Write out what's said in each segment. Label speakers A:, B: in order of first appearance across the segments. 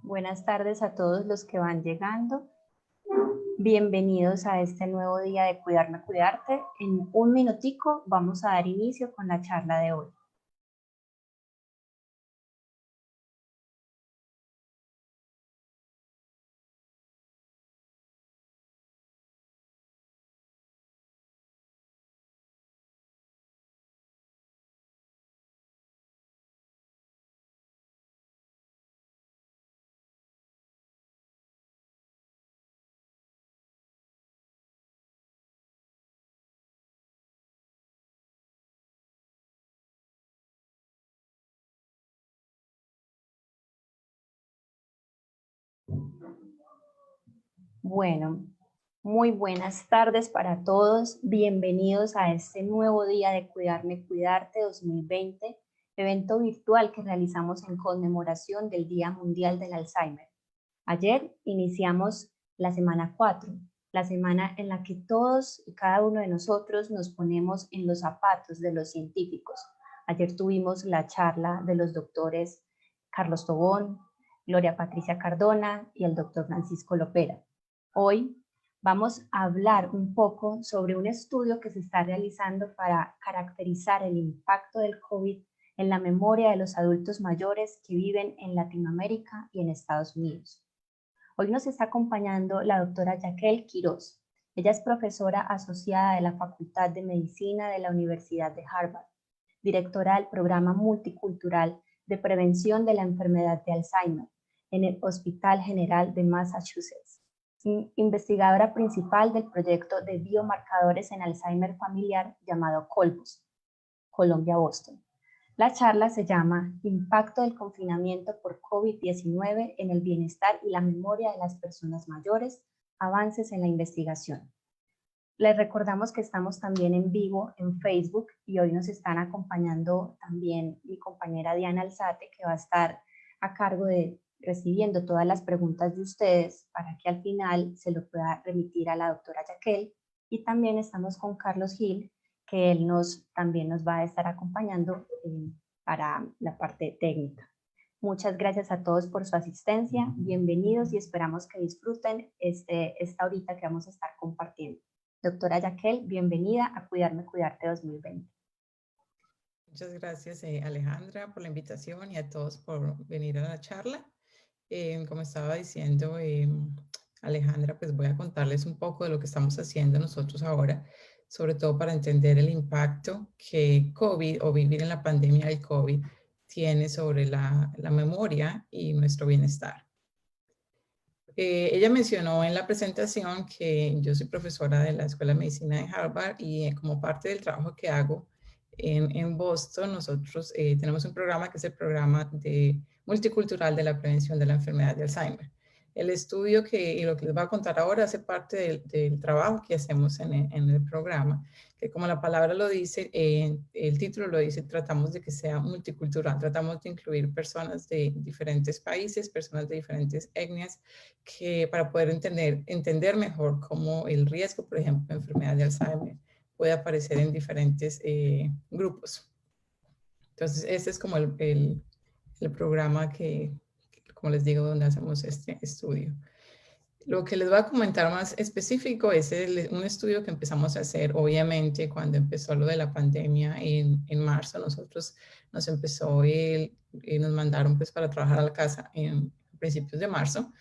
A: Buenas tardes a todos los que van llegando. Bienvenidos a este nuevo día de Cuidarme, Cuidarte. En un minutico vamos a dar inicio con la charla de hoy. Bueno, muy buenas tardes para todos. Bienvenidos a este nuevo día de Cuidarme, Cuidarte 2020, evento virtual que realizamos en conmemoración del Día Mundial del Alzheimer. Ayer iniciamos la semana 4, la semana en la que todos y cada uno de nosotros nos ponemos en los zapatos de los científicos. Ayer tuvimos la charla de los doctores Carlos Tobón, Gloria Patricia Cardona y el doctor Francisco Lopera. Hoy vamos a hablar un poco sobre un estudio que se está realizando para caracterizar el impacto del COVID en la memoria de los adultos mayores que viven en Latinoamérica y en Estados Unidos. Hoy nos está acompañando la doctora Jaquel Quiroz. Ella es profesora asociada de la Facultad de Medicina de la Universidad de Harvard, directora del Programa Multicultural de Prevención de la Enfermedad de Alzheimer en el Hospital General de Massachusetts, investigadora principal del proyecto de biomarcadores en Alzheimer familiar llamado COLBOS, Colombia-Boston. La charla se llama Impacto del confinamiento por COVID-19 en el bienestar y la memoria de las personas mayores, avances en la investigación. Les recordamos que estamos también en vivo en Facebook y hoy nos están acompañando también mi compañera Diana Alzate, que va a estar a cargo de recibiendo todas las preguntas de ustedes para que al final se lo pueda remitir a la doctora Jaquel. Y también estamos con Carlos Gil, que él también nos va a estar acompañando para la parte técnica. Muchas gracias a todos por su asistencia, bienvenidos y esperamos que disfruten esta horita que vamos a estar compartiendo. Doctora Jaquel, bienvenida a Cuidarme, Cuidarte 2020.
B: Muchas gracias Alejandra por la invitación y a todos por venir a la charla. Como estaba diciendo Alejandra, pues voy a contarles un poco de lo que estamos haciendo nosotros ahora, sobre todo para entender el impacto que COVID o vivir en la pandemia del COVID tiene sobre la memoria y nuestro bienestar. Ella mencionó en la presentación que yo soy profesora de la Escuela de Medicina de Harvard y como parte del trabajo que hago en Boston, nosotros tenemos un programa que es el programa multicultural de la prevención de la enfermedad de Alzheimer. El estudio y lo que les voy a contar ahora hace parte del trabajo que hacemos en el programa, que como la palabra lo dice, el título lo dice, tratamos de que sea multicultural, tratamos de incluir personas de diferentes países, personas de diferentes etnias, para poder entender mejor cómo el riesgo, por ejemplo, de enfermedad de Alzheimer puede aparecer en diferentes grupos. Entonces, este es como el programa que, como les digo, donde hacemos este estudio. Lo que les voy a comentar más específico es un estudio que empezamos a hacer, obviamente, cuando empezó lo de la pandemia en marzo. Nosotros nos mandaron pues para trabajar a la casa en principios de marzo.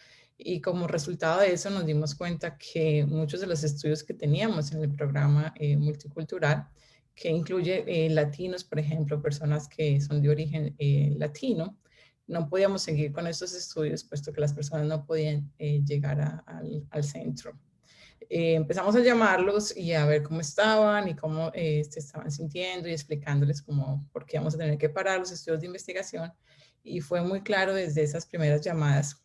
B: Y como resultado de eso nos dimos cuenta que muchos de los estudios que teníamos en el programa multicultural, que incluye latinos, por ejemplo, personas que son de origen latino, no podíamos seguir con estos estudios, puesto que las personas no podían llegar al centro. Empezamos a llamarlos y a ver cómo estaban y cómo se estaban sintiendo y explicándoles por qué vamos a tener que parar los estudios de investigación. Y fue muy claro desde esas primeras llamadas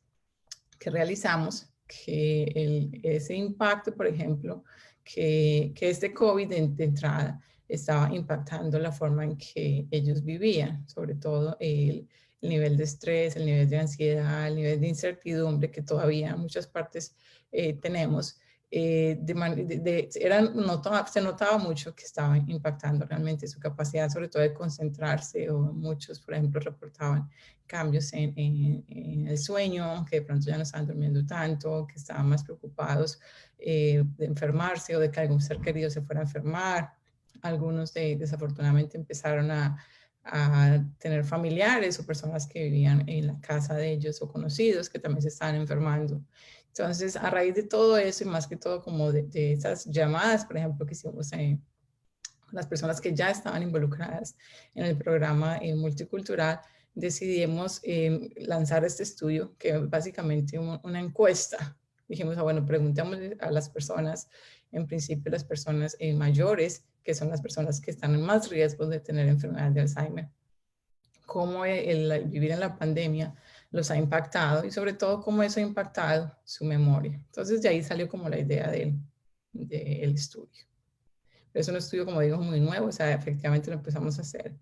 B: que realizamos que ese impacto, por ejemplo, que este COVID de entrada estaba impactando la forma en que ellos vivían, sobre todo el nivel de estrés, el nivel de ansiedad, el nivel de incertidumbre que todavía en muchas partes tenemos, se notaba mucho que estaba impactando realmente su capacidad, sobre todo de concentrarse, o muchos, por ejemplo, reportaban cambios en el sueño, que de pronto ya no estaban durmiendo tanto, que estaban más preocupados de enfermarse o de que algún ser querido se fuera a enfermar. Algunos desafortunadamente empezaron a tener familiares o personas que vivían en la casa de ellos o conocidos que también se estaban enfermando. Entonces, a raíz de todo eso y más que todo como de esas llamadas, por ejemplo, que hicimos las personas que ya estaban involucradas en el programa multicultural, decidimos lanzar este estudio que es básicamente una encuesta. Dijimos, bueno, preguntemos a las personas, en principio las personas mayores, que son las personas que están en más riesgo de tener enfermedad de Alzheimer, cómo el vivir en la pandemia los ha impactado y sobre todo cómo eso ha impactado su memoria. Entonces de ahí salió como la idea del estudio. Es un estudio, como digo, muy nuevo, o sea, efectivamente lo empezamos a hacer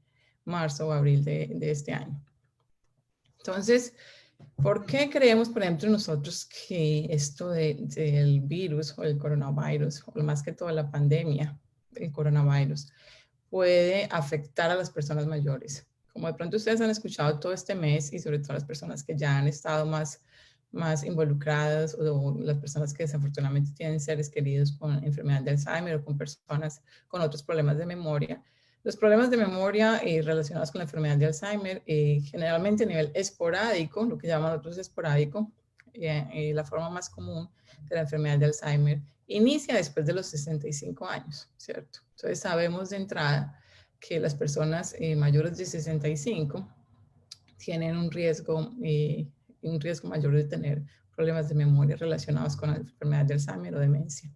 B: marzo o abril de este año. Entonces, ¿por qué creemos, por ejemplo, nosotros que esto del virus o el coronavirus, o más que todo la pandemia del coronavirus, puede afectar a las personas mayores? Como de pronto ustedes han escuchado todo este mes y sobre todo las personas que ya han estado más involucradas o las personas que desafortunadamente tienen seres queridos con enfermedad de Alzheimer o con personas con otros problemas de memoria. Los problemas de memoria relacionados con la enfermedad de Alzheimer, generalmente a nivel esporádico, lo que llaman otros esporádico, la forma más común de la enfermedad de Alzheimer, inicia después de los 65 años, ¿cierto? Entonces sabemos de entrada que las personas mayores de 65 tienen un riesgo mayor de tener problemas de memoria relacionados con la enfermedad de Alzheimer o demencia.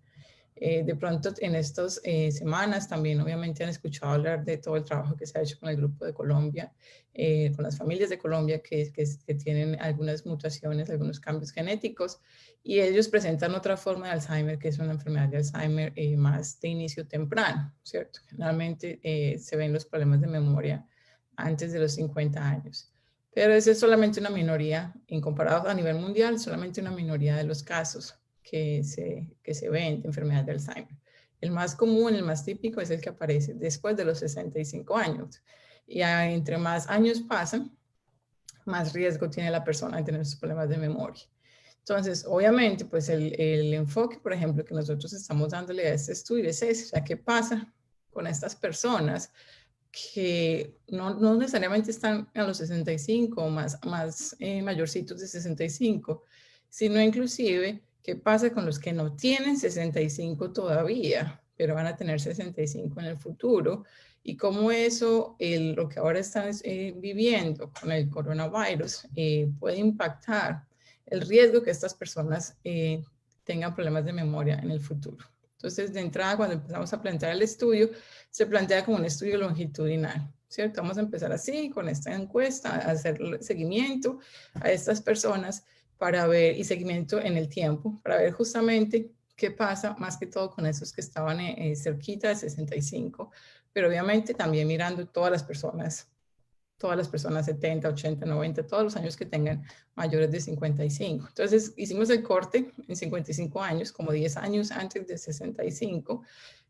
B: De pronto en estas semanas también obviamente han escuchado hablar de todo el trabajo que se ha hecho con el grupo de Colombia, con las familias de Colombia que tienen algunas mutaciones, algunos cambios genéticos, y ellos presentan otra forma de Alzheimer, que es una enfermedad de Alzheimer más de inicio temprano, ¿cierto? Generalmente se ven los problemas de memoria antes de los 50 años. Pero esa es solamente una minoría, en comparado a nivel mundial, solamente una minoría de los casos que se ven de enfermedad de Alzheimer. El más común, el más típico es el que aparece después de los 65 años. Y entre más años pasan, más riesgo tiene la persona de tener sus problemas de memoria. Entonces, obviamente, pues el enfoque, por ejemplo, que nosotros estamos dándole a este estudio es ese, o sea, ¿qué pasa con estas personas que no necesariamente están a los 65 o más mayorcitos de 65, sino inclusive qué pasa con los que no tienen 65 todavía, pero van a tener 65 en el futuro, y cómo eso, lo que ahora están viviendo con el coronavirus, puede impactar el riesgo que estas personas tengan problemas de memoria en el futuro. Entonces, de entrada, cuando empezamos a plantear el estudio, se plantea como un estudio longitudinal, ¿cierto? Vamos a empezar así, con esta encuesta, a hacer seguimiento a estas personas para ver, y seguimiento en el tiempo, para ver justamente qué pasa, más que todo con esos que estaban cerquita de 65, pero obviamente también mirando todas las personas 70, 80, 90, todos los años que tengan mayores de 55. Entonces hicimos el corte en 55 años, como 10 años antes de 65,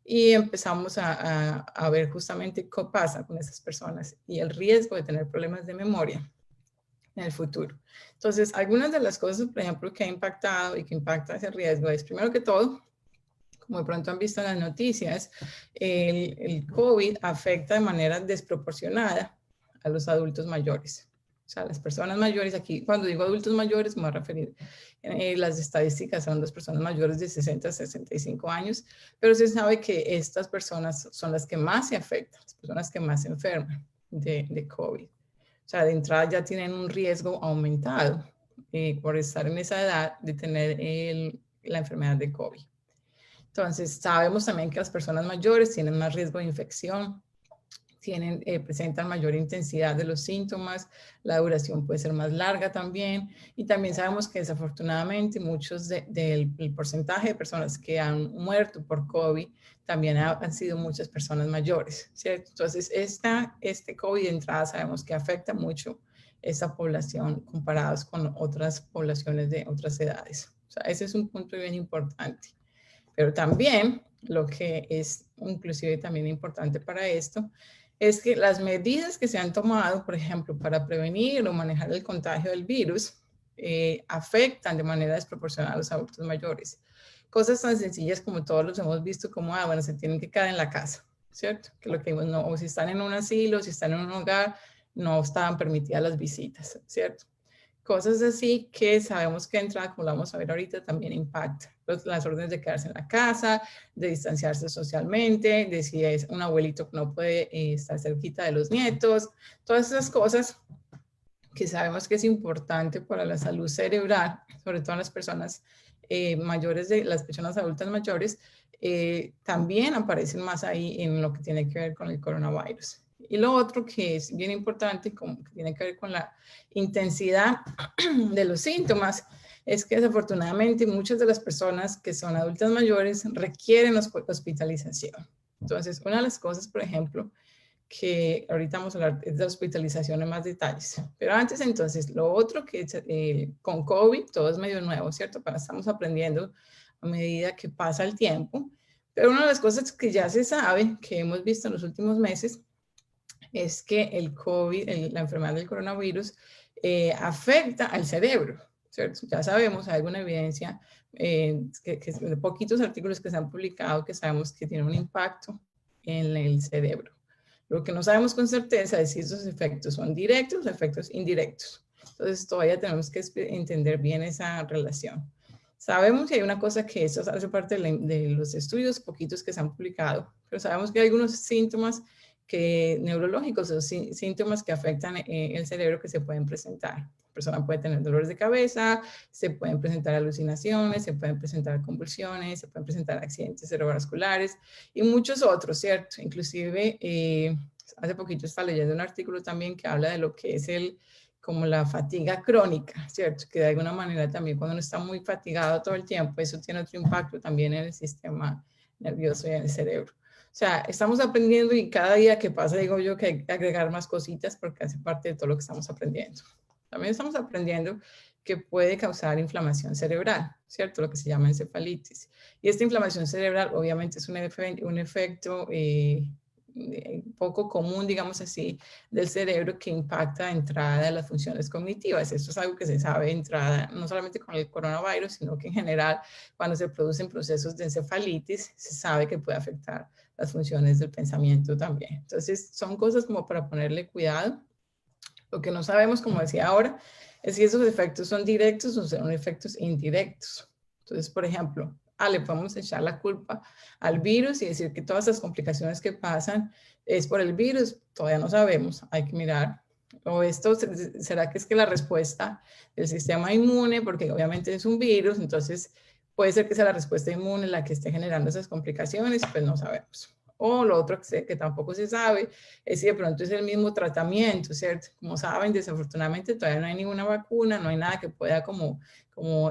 B: y empezamos a ver justamente qué pasa con esas personas y el riesgo de tener problemas de memoria en el futuro. Entonces, algunas de las cosas, por ejemplo, que ha impactado y que impacta ese riesgo es, primero que todo, como de pronto han visto en las noticias, el COVID afecta de manera desproporcionada a los adultos mayores. O sea, las personas mayores, aquí cuando digo adultos mayores me voy a referir, las estadísticas son las personas mayores de 60 a 65 años, pero se sabe que estas personas son las que más se afectan, las personas que más se enferman de COVID. O sea, de entrada ya tienen un riesgo aumentado por estar en esa edad de tener la enfermedad de COVID. Entonces, sabemos también que las personas mayores tienen más riesgo de infección, presentan mayor intensidad de los síntomas, la duración puede ser más larga también, y también sabemos que desafortunadamente muchos del porcentaje de personas que han muerto por COVID también han sido muchas personas mayores, ¿cierto? Entonces, este COVID de entrada sabemos que afecta mucho esta población comparados con otras poblaciones de otras edades. O sea, ese es un punto bien importante. Pero también lo que es inclusive también importante para esto es que las medidas que se han tomado, por ejemplo, para prevenir o manejar el contagio del virus, afectan de manera desproporcionada a los adultos mayores. Cosas tan sencillas como todos los hemos visto, como, bueno, se tienen que quedar en la casa, ¿cierto? Que lo que no, o si están en un asilo, si están en un hogar, no estaban permitidas las visitas, ¿cierto? Cosas así que sabemos que entrada, como lo vamos a ver ahorita, también impacta. Las órdenes de quedarse en la casa, de distanciarse socialmente, de si es un abuelito que no puede estar cerquita de los nietos, todas esas cosas que sabemos que es importante para la salud cerebral, sobre todo en las personas mayores, de las personas adultas mayores, también aparecen más ahí en lo que tiene que ver con el coronavirus. Y lo otro que es bien importante, como que tiene que ver con la intensidad de los síntomas, es que desafortunadamente muchas de las personas que son adultas mayores requieren hospitalización. Entonces, una de las cosas, por ejemplo, que ahorita vamos a hablar de hospitalización en más detalles. Pero antes, entonces, lo otro que con COVID, todo es medio nuevo, ¿cierto? Estamos aprendiendo a medida que pasa el tiempo. Pero una de las cosas que ya se sabe, que hemos visto en los últimos meses, es que el COVID, la enfermedad del coronavirus, afecta al cerebro, ¿cierto? Ya sabemos, hay alguna evidencia, de poquitos artículos que se han publicado, que sabemos que tiene un impacto en el cerebro. Lo que no sabemos con certeza es si esos efectos son directos o efectos indirectos. Entonces, todavía tenemos que entender bien esa relación. Sabemos que hay una cosa que eso hace parte de los estudios poquitos que se han publicado, pero sabemos que hay algunos síntomas neurológicos o síntomas que afectan el cerebro que se pueden presentar. La persona puede tener dolores de cabeza, se pueden presentar alucinaciones, se pueden presentar convulsiones, se pueden presentar accidentes cerebrovasculares y muchos otros, ¿cierto? Inclusive, hace poquito estaba leyendo un artículo también que habla de lo que es como la fatiga crónica, ¿cierto? Que de alguna manera también cuando uno está muy fatigado todo el tiempo, eso tiene otro impacto también en el sistema nervioso y en el cerebro. O sea, estamos aprendiendo y cada día que pasa digo yo que hay que agregar más cositas porque hace parte de todo lo que estamos aprendiendo. También estamos aprendiendo que puede causar inflamación cerebral, ¿cierto? Lo que se llama encefalitis. Y esta inflamación cerebral obviamente es un efecto poco común, digamos así, del cerebro que impacta de entrada de las funciones cognitivas. Esto es algo que se sabe de entrada, no solamente con el coronavirus, sino que en general cuando se producen procesos de encefalitis, se sabe que puede afectar las funciones del pensamiento también. Entonces, son cosas como para ponerle cuidado. Lo que no sabemos, como decía ahora, es si esos efectos son directos o son efectos indirectos. Entonces, por ejemplo, le podemos echar la culpa al virus y decir que todas las complicaciones que pasan es por el virus. Todavía no sabemos, hay que mirar. O esto, ¿será que es que la respuesta del sistema inmune, porque obviamente es un virus, entonces puede ser que sea la respuesta inmune la que esté generando esas complicaciones? Pues no sabemos. O lo otro que tampoco se sabe es si de pronto es el mismo tratamiento, ¿cierto? Como saben, desafortunadamente todavía no hay ninguna vacuna, no hay nada que pueda como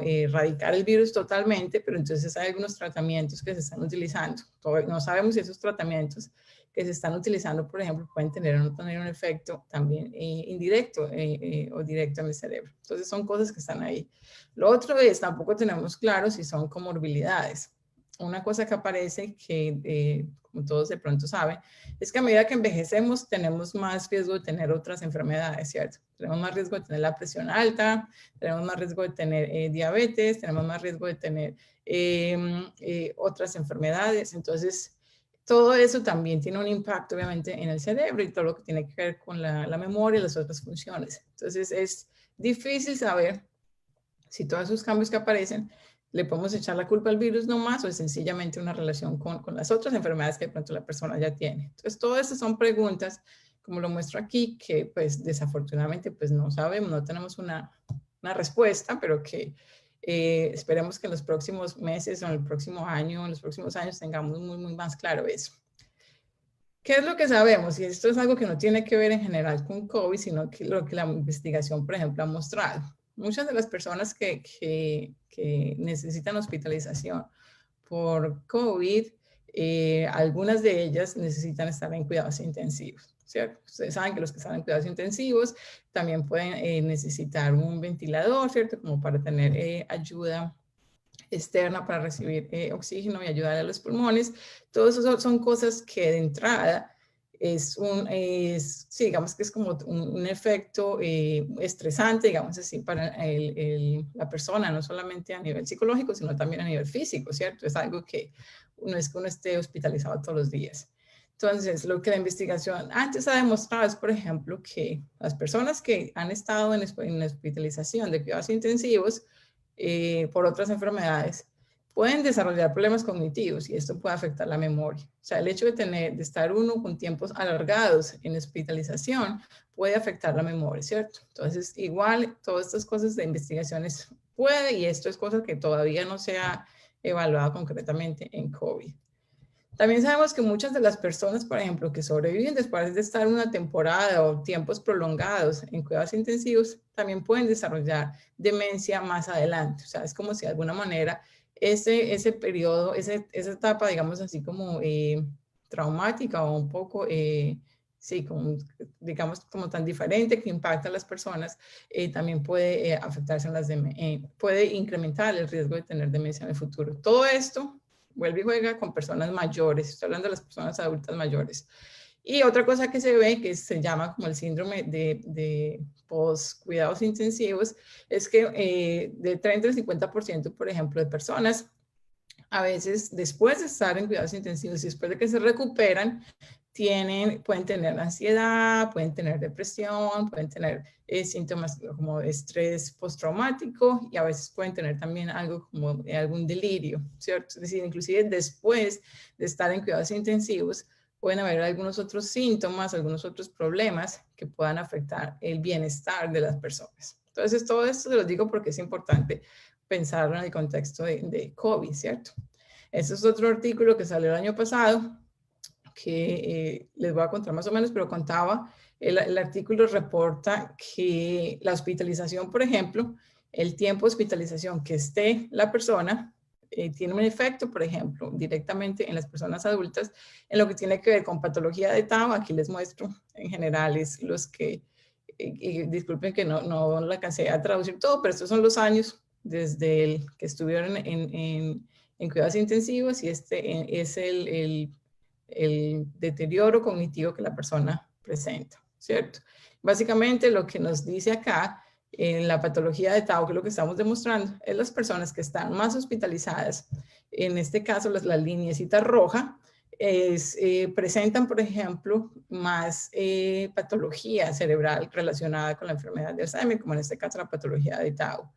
B: erradicar el virus totalmente, pero entonces hay algunos tratamientos que se están utilizando. Todavía no sabemos si esos tratamientos que se están utilizando, por ejemplo, pueden tener o no tener un efecto también indirecto o directo en el cerebro. Entonces son cosas que están ahí. Lo otro es, tampoco tenemos claro si son comorbilidades. Una cosa que aparece que, como todos de pronto saben, es que a medida que envejecemos tenemos más riesgo de tener otras enfermedades, ¿cierto? Tenemos más riesgo de tener la presión alta, tenemos más riesgo de tener diabetes, tenemos más riesgo de tener otras enfermedades. Entonces, todo eso también tiene un impacto, obviamente, en el cerebro y todo lo que tiene que ver con la memoria y las otras funciones. Entonces, es difícil saber si todos esos cambios que aparecen le podemos echar la culpa al virus nomás o es sencillamente una relación con las otras enfermedades que de pronto la persona ya tiene. Entonces, todas estas son preguntas, como lo muestro aquí, que pues desafortunadamente pues no sabemos, no tenemos una respuesta, pero que esperemos que en los próximos meses o en el próximo año, en los próximos años tengamos muy más claro eso. ¿Qué es lo que sabemos? Y esto es algo que no tiene que ver en general con COVID, sino que lo que la investigación, por ejemplo, ha mostrado. Muchas de las personas que necesitan hospitalización por COVID, algunas de ellas necesitan estar en cuidados intensivos, ¿cierto? Ustedes saben que los que están en cuidados intensivos también pueden necesitar un ventilador, ¿cierto? Como para tener ayuda externa para recibir oxígeno y ayudar a los pulmones. Todos eso son cosas que de entrada sí, digamos que es como un efecto estresante, digamos así, para la persona, no solamente a nivel psicológico, sino también a nivel físico, ¿cierto? Es algo que no es que uno esté hospitalizado todos los días. Entonces, lo que la investigación antes ha demostrado es, por ejemplo, que las personas que han estado en hospitalización de cuidados intensivos por otras enfermedades, pueden desarrollar problemas cognitivos y esto puede afectar la memoria. O sea, el hecho de estar uno con tiempos alargados en hospitalización puede afectar la memoria, ¿cierto? Entonces, igual, todas estas cosas de investigaciones puede, y esto es cosa que todavía no se ha evaluado concretamente en COVID. También sabemos que muchas de las personas, por ejemplo, que sobreviven después de estar una temporada o tiempos prolongados en cuidados intensivos, también pueden desarrollar demencia más adelante. O sea, es como si de alguna manera ese periodo, esa etapa, digamos así como traumática o un poco, sí, como, digamos como tan diferente que impacta a las personas, también puede afectarse en puede incrementar el riesgo de tener demencia en el futuro. Todo esto vuelve y juega con personas mayores, estoy hablando de las personas adultas mayores. Y otra cosa que se ve, que se llama como el síndrome de post-cuidados intensivos, es que de 30 al 50%, por ejemplo, de personas, a veces después de estar en cuidados intensivos y después de que se recuperan, pueden tener ansiedad, pueden tener depresión, pueden tener síntomas como estrés postraumático y a veces pueden tener también algo como algún delirio, ¿cierto? Es decir, inclusive después de estar en cuidados intensivos, pueden haber algunos otros síntomas, algunos otros problemas que puedan afectar el bienestar de las personas. Entonces, todo esto se lo digo porque es importante pensarlo en el contexto de COVID, ¿cierto? Este es otro artículo que salió el año pasado, que les voy a contar más o menos, pero contaba, el artículo reporta que la hospitalización, por ejemplo, el tiempo de hospitalización que esté la persona, tiene un efecto, por ejemplo, directamente en las personas adultas, en lo que tiene que ver con patología de Tau. Aquí les muestro en general es los que, disculpen que no la alcancé a traducir todo, pero estos son los años desde el que estuvieron en cuidados intensivos y este es el deterioro cognitivo que la persona presenta, ¿cierto? Básicamente lo que nos dice acá en la patología de Tau, que es lo que estamos demostrando, es las personas que están más hospitalizadas, en este caso la lineecita roja, presentan, por ejemplo, más patología cerebral relacionada con la enfermedad de Alzheimer, como en este caso la patología de Tau.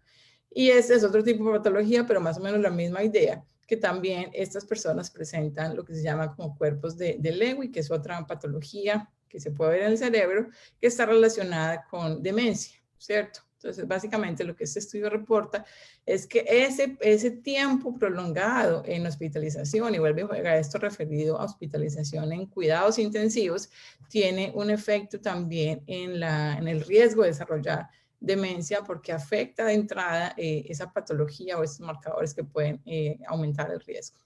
B: Y este es otro tipo de patología, pero más o menos la misma idea, que también estas personas presentan lo que se llama como cuerpos de Lewy, que es otra patología que se puede ver en el cerebro, que está relacionada con demencia, ¿cierto? Entonces, básicamente lo que este estudio reporta es que ese tiempo prolongado en hospitalización, y vuelve a jugar esto referido a hospitalización en cuidados intensivos, tiene un efecto también en el riesgo de desarrollar demencia porque afecta de entrada esa patología o esos marcadores que pueden aumentar el riesgo.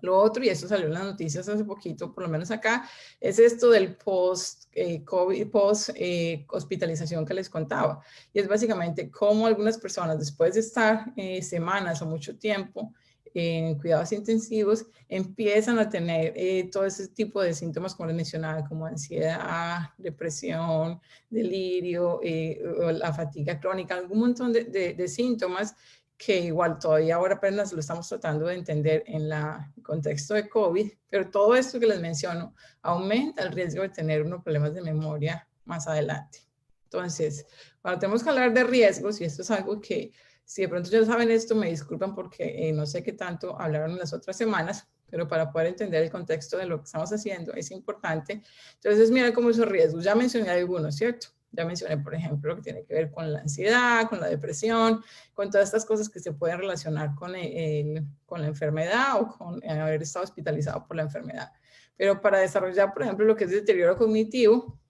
B: Lo otro, y esto salió en las noticias hace poquito, por lo menos acá, es esto del post-COVID, post-hospitalización que les contaba. Y es básicamente cómo algunas personas, después de estar semanas o mucho tiempo en cuidados intensivos, empiezan a tener todo ese tipo de síntomas, como les mencionaba, como ansiedad, depresión, delirio, la fatiga crónica, algún montón de síntomas que igual todavía ahora apenas lo estamos tratando de entender en el contexto de COVID, pero todo esto que les menciono aumenta el riesgo de tener unos problemas de memoria más adelante. Entonces, cuando tenemos que hablar de riesgos, y esto es algo que si de pronto ya saben esto, me disculpan porque no sé qué tanto hablaron en las otras semanas, pero para poder entender el contexto de lo que estamos haciendo es importante. Entonces, mira cómo esos riesgos, ya mencioné algunos, ¿cierto? Ya mencioné, por ejemplo, lo que tiene que ver con la ansiedad, con la depresión, con todas estas cosas que se pueden relacionar con la enfermedad o con haber estado hospitalizado por la enfermedad. Pero para desarrollar, por ejemplo, lo que es deterioro cognitivo,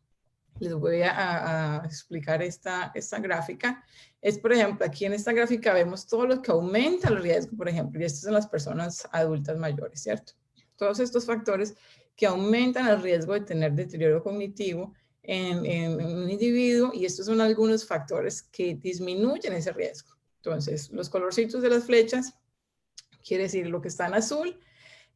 B: les voy a explicar esta gráfica. Es, por ejemplo, aquí en esta gráfica vemos todo lo que aumenta el riesgo, por ejemplo, y estas son las personas adultas mayores, ¿cierto? Todos estos factores que aumentan el riesgo de tener deterioro cognitivo en un individuo, y estos son algunos factores que disminuyen ese riesgo. Entonces, los colorcitos de las flechas Quiere decir, lo que está en azul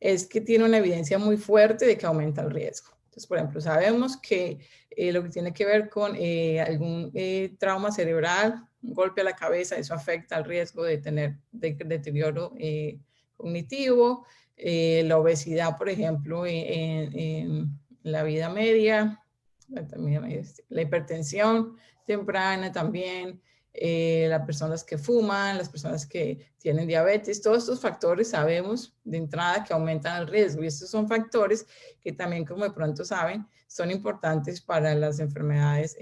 B: es que tiene una evidencia muy fuerte de que aumenta el riesgo. Entonces, por ejemplo, sabemos que lo que tiene que ver con algún trauma cerebral, un golpe a la cabeza, eso afecta al riesgo de tener deterioro cognitivo. La obesidad, por ejemplo, en la vida media, la hipertensión temprana también, las personas que fuman, las personas que tienen diabetes, todos estos factores sabemos de entrada que aumentan el riesgo, y estos son factores que también, como de pronto saben, son importantes para las enfermedades,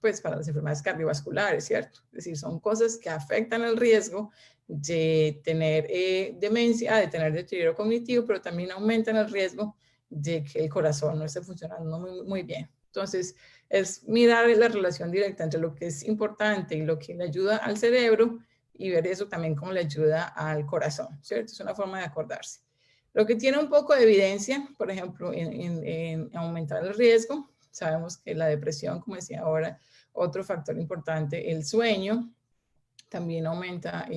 B: pues para las enfermedades cardiovasculares, ¿cierto? Es decir, son cosas que afectan el riesgo de tener demencia, de tener deterioro cognitivo, pero también aumentan el riesgo de que el corazón no esté funcionando muy bien. Entonces, es mirar la relación directa entre lo que es importante y lo que le ayuda al cerebro, y ver eso también como le ayuda al corazón, ¿cierto? Es una forma de acordarse. Lo que tiene un poco de evidencia, por ejemplo, en aumentar el riesgo, sabemos que la depresión, como decía ahora, otro factor importante, el sueño, también aumenta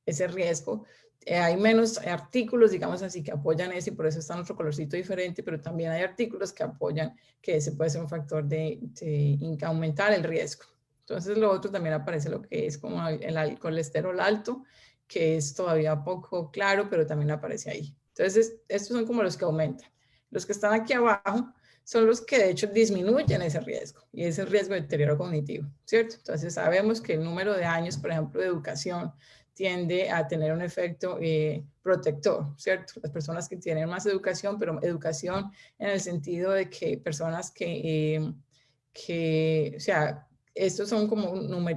B: ese riesgo. Hay menos artículos, digamos así, que apoyan eso, y por eso está nuestro colorcito diferente, pero también hay artículos que apoyan que ese puede ser un factor de aumentar el riesgo. Entonces, lo otro también aparece lo que es como el colesterol alto, que es todavía poco claro, pero también aparece ahí. Entonces, estos son como los que aumentan. Los que están aquí abajo son los que de hecho disminuyen ese riesgo, y es el riesgo de deterioro cognitivo, ¿cierto? Entonces sabemos que el número de años, por ejemplo, de educación tiende a tener un efecto protector, ¿cierto? Las personas que tienen más educación, pero educación en el sentido de que personas o sea, estos son como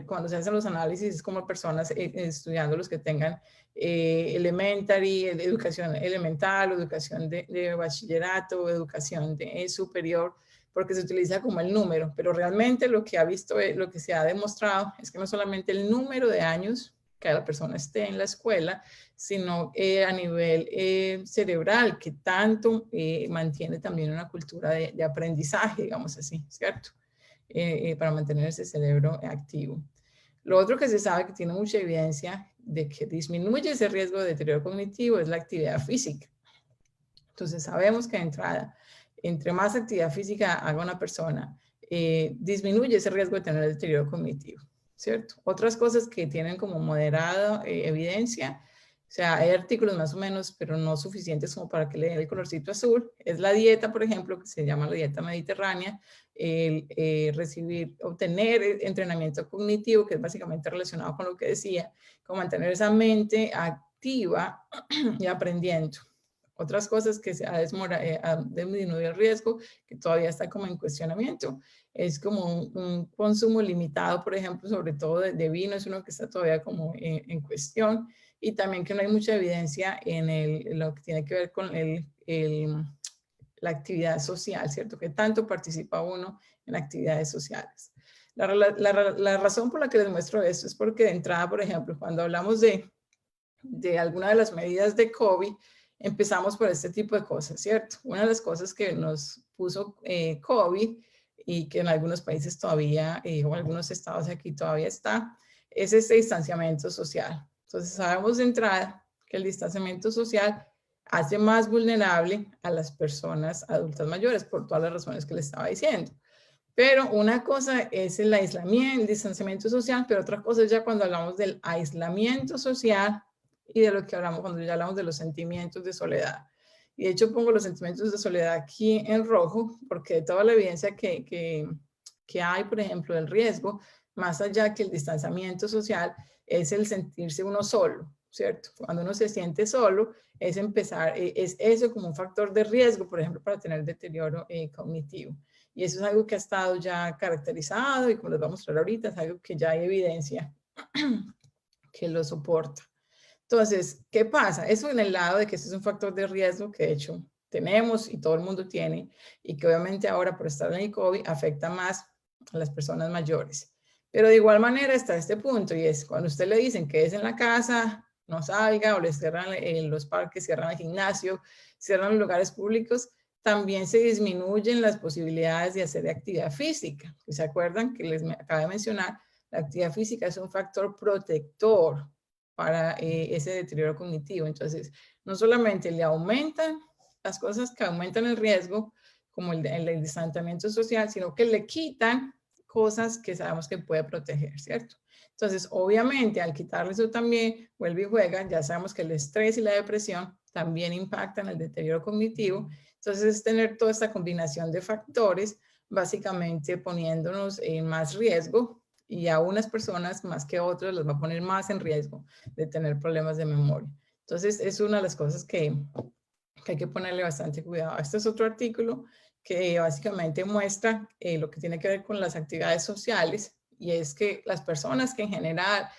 B: cuando se hacen los análisis, es como personas estudiando los que tengan elementary, educación elemental, educación de bachillerato, educación superior, porque se utiliza como el número, pero realmente lo que ha visto, lo que se ha demostrado es que no solamente el número de años que la persona esté en la escuela, sino a nivel cerebral, que tanto mantiene también una cultura de aprendizaje, digamos así, ¿cierto? Para mantener ese cerebro activo. Lo otro que se sabe que tiene mucha evidencia de que disminuye ese riesgo de deterioro cognitivo es la actividad física. Entonces sabemos que de entrada, entre más actividad física haga una persona, disminuye ese riesgo de tener deterioro cognitivo, ¿cierto? Otras cosas que tienen como moderada evidencia, o sea, hay artículos más o menos, pero no suficientes como para que le den el colorcito azul, es la dieta, por ejemplo, que se llama la dieta mediterránea, obtener entrenamiento cognitivo, que es básicamente relacionado con lo que decía, con mantener esa mente activa y aprendiendo. Otras cosas que se ha disminuido el riesgo, que todavía está como en cuestionamiento, es como un consumo limitado, por ejemplo, sobre todo de vino, es uno que está todavía como en cuestión, y también que no hay mucha evidencia en lo que tiene que ver con la actividad social, ¿cierto? Que tanto participa uno en actividades sociales. La razón por la que les muestro esto es porque de entrada, por ejemplo, cuando hablamos de alguna de las medidas de COVID, empezamos por este tipo de cosas, ¿cierto? Una de las cosas que nos puso COVID, y que en algunos países todavía, o en algunos estados aquí todavía está, es este distanciamiento social. Entonces sabemos de entrada que el distanciamiento social hace más vulnerable a las personas adultas mayores, por todas las razones que les estaba diciendo. Pero una cosa es el aislamiento, el distanciamiento social, pero otra cosa es ya cuando hablamos del aislamiento social y de lo que hablamos cuando ya hablamos de los sentimientos de soledad. Y de hecho pongo los sentimientos de soledad aquí en rojo, porque de toda la evidencia que hay, por ejemplo, del riesgo, más allá que el distanciamiento social, es el sentirse uno solo, ¿cierto? Cuando uno se siente solo, es es eso como un factor de riesgo, por ejemplo, para tener deterioro cognitivo. Y eso es algo que ha estado ya caracterizado, y como les voy a mostrar ahorita, es algo que ya hay evidencia que lo soporta. Entonces, ¿qué pasa? Eso en el lado de que este es un factor de riesgo que de hecho tenemos y todo el mundo tiene, y que obviamente ahora por estar en el COVID afecta más a las personas mayores. Pero de igual manera está este punto, y es cuando usted le dicen que es en la casa, no salga, o le cierran los parques, cierran el gimnasio, cierran los lugares públicos, también se disminuyen las posibilidades de hacer actividad física. ¿Se acuerdan que les acabo de mencionar? La actividad física es un factor protector para ese deterioro cognitivo. Entonces, no solamente le aumentan las cosas que aumentan el riesgo, como el distanciamiento social, sino que le quitan cosas que sabemos que puede proteger, ¿cierto? Entonces, obviamente, al quitarle eso también, vuelve y juega, ya sabemos que el estrés y la depresión también impactan el deterioro cognitivo. Entonces, es tener toda esta combinación de factores, básicamente poniéndonos en más riesgo, y a unas personas más que otras las va a poner más en riesgo de tener problemas de memoria. Entonces, es una de las cosas que hay que ponerle bastante cuidado. Este es otro artículo que básicamente muestra lo que tiene que ver con las actividades sociales, y es que las personas que en general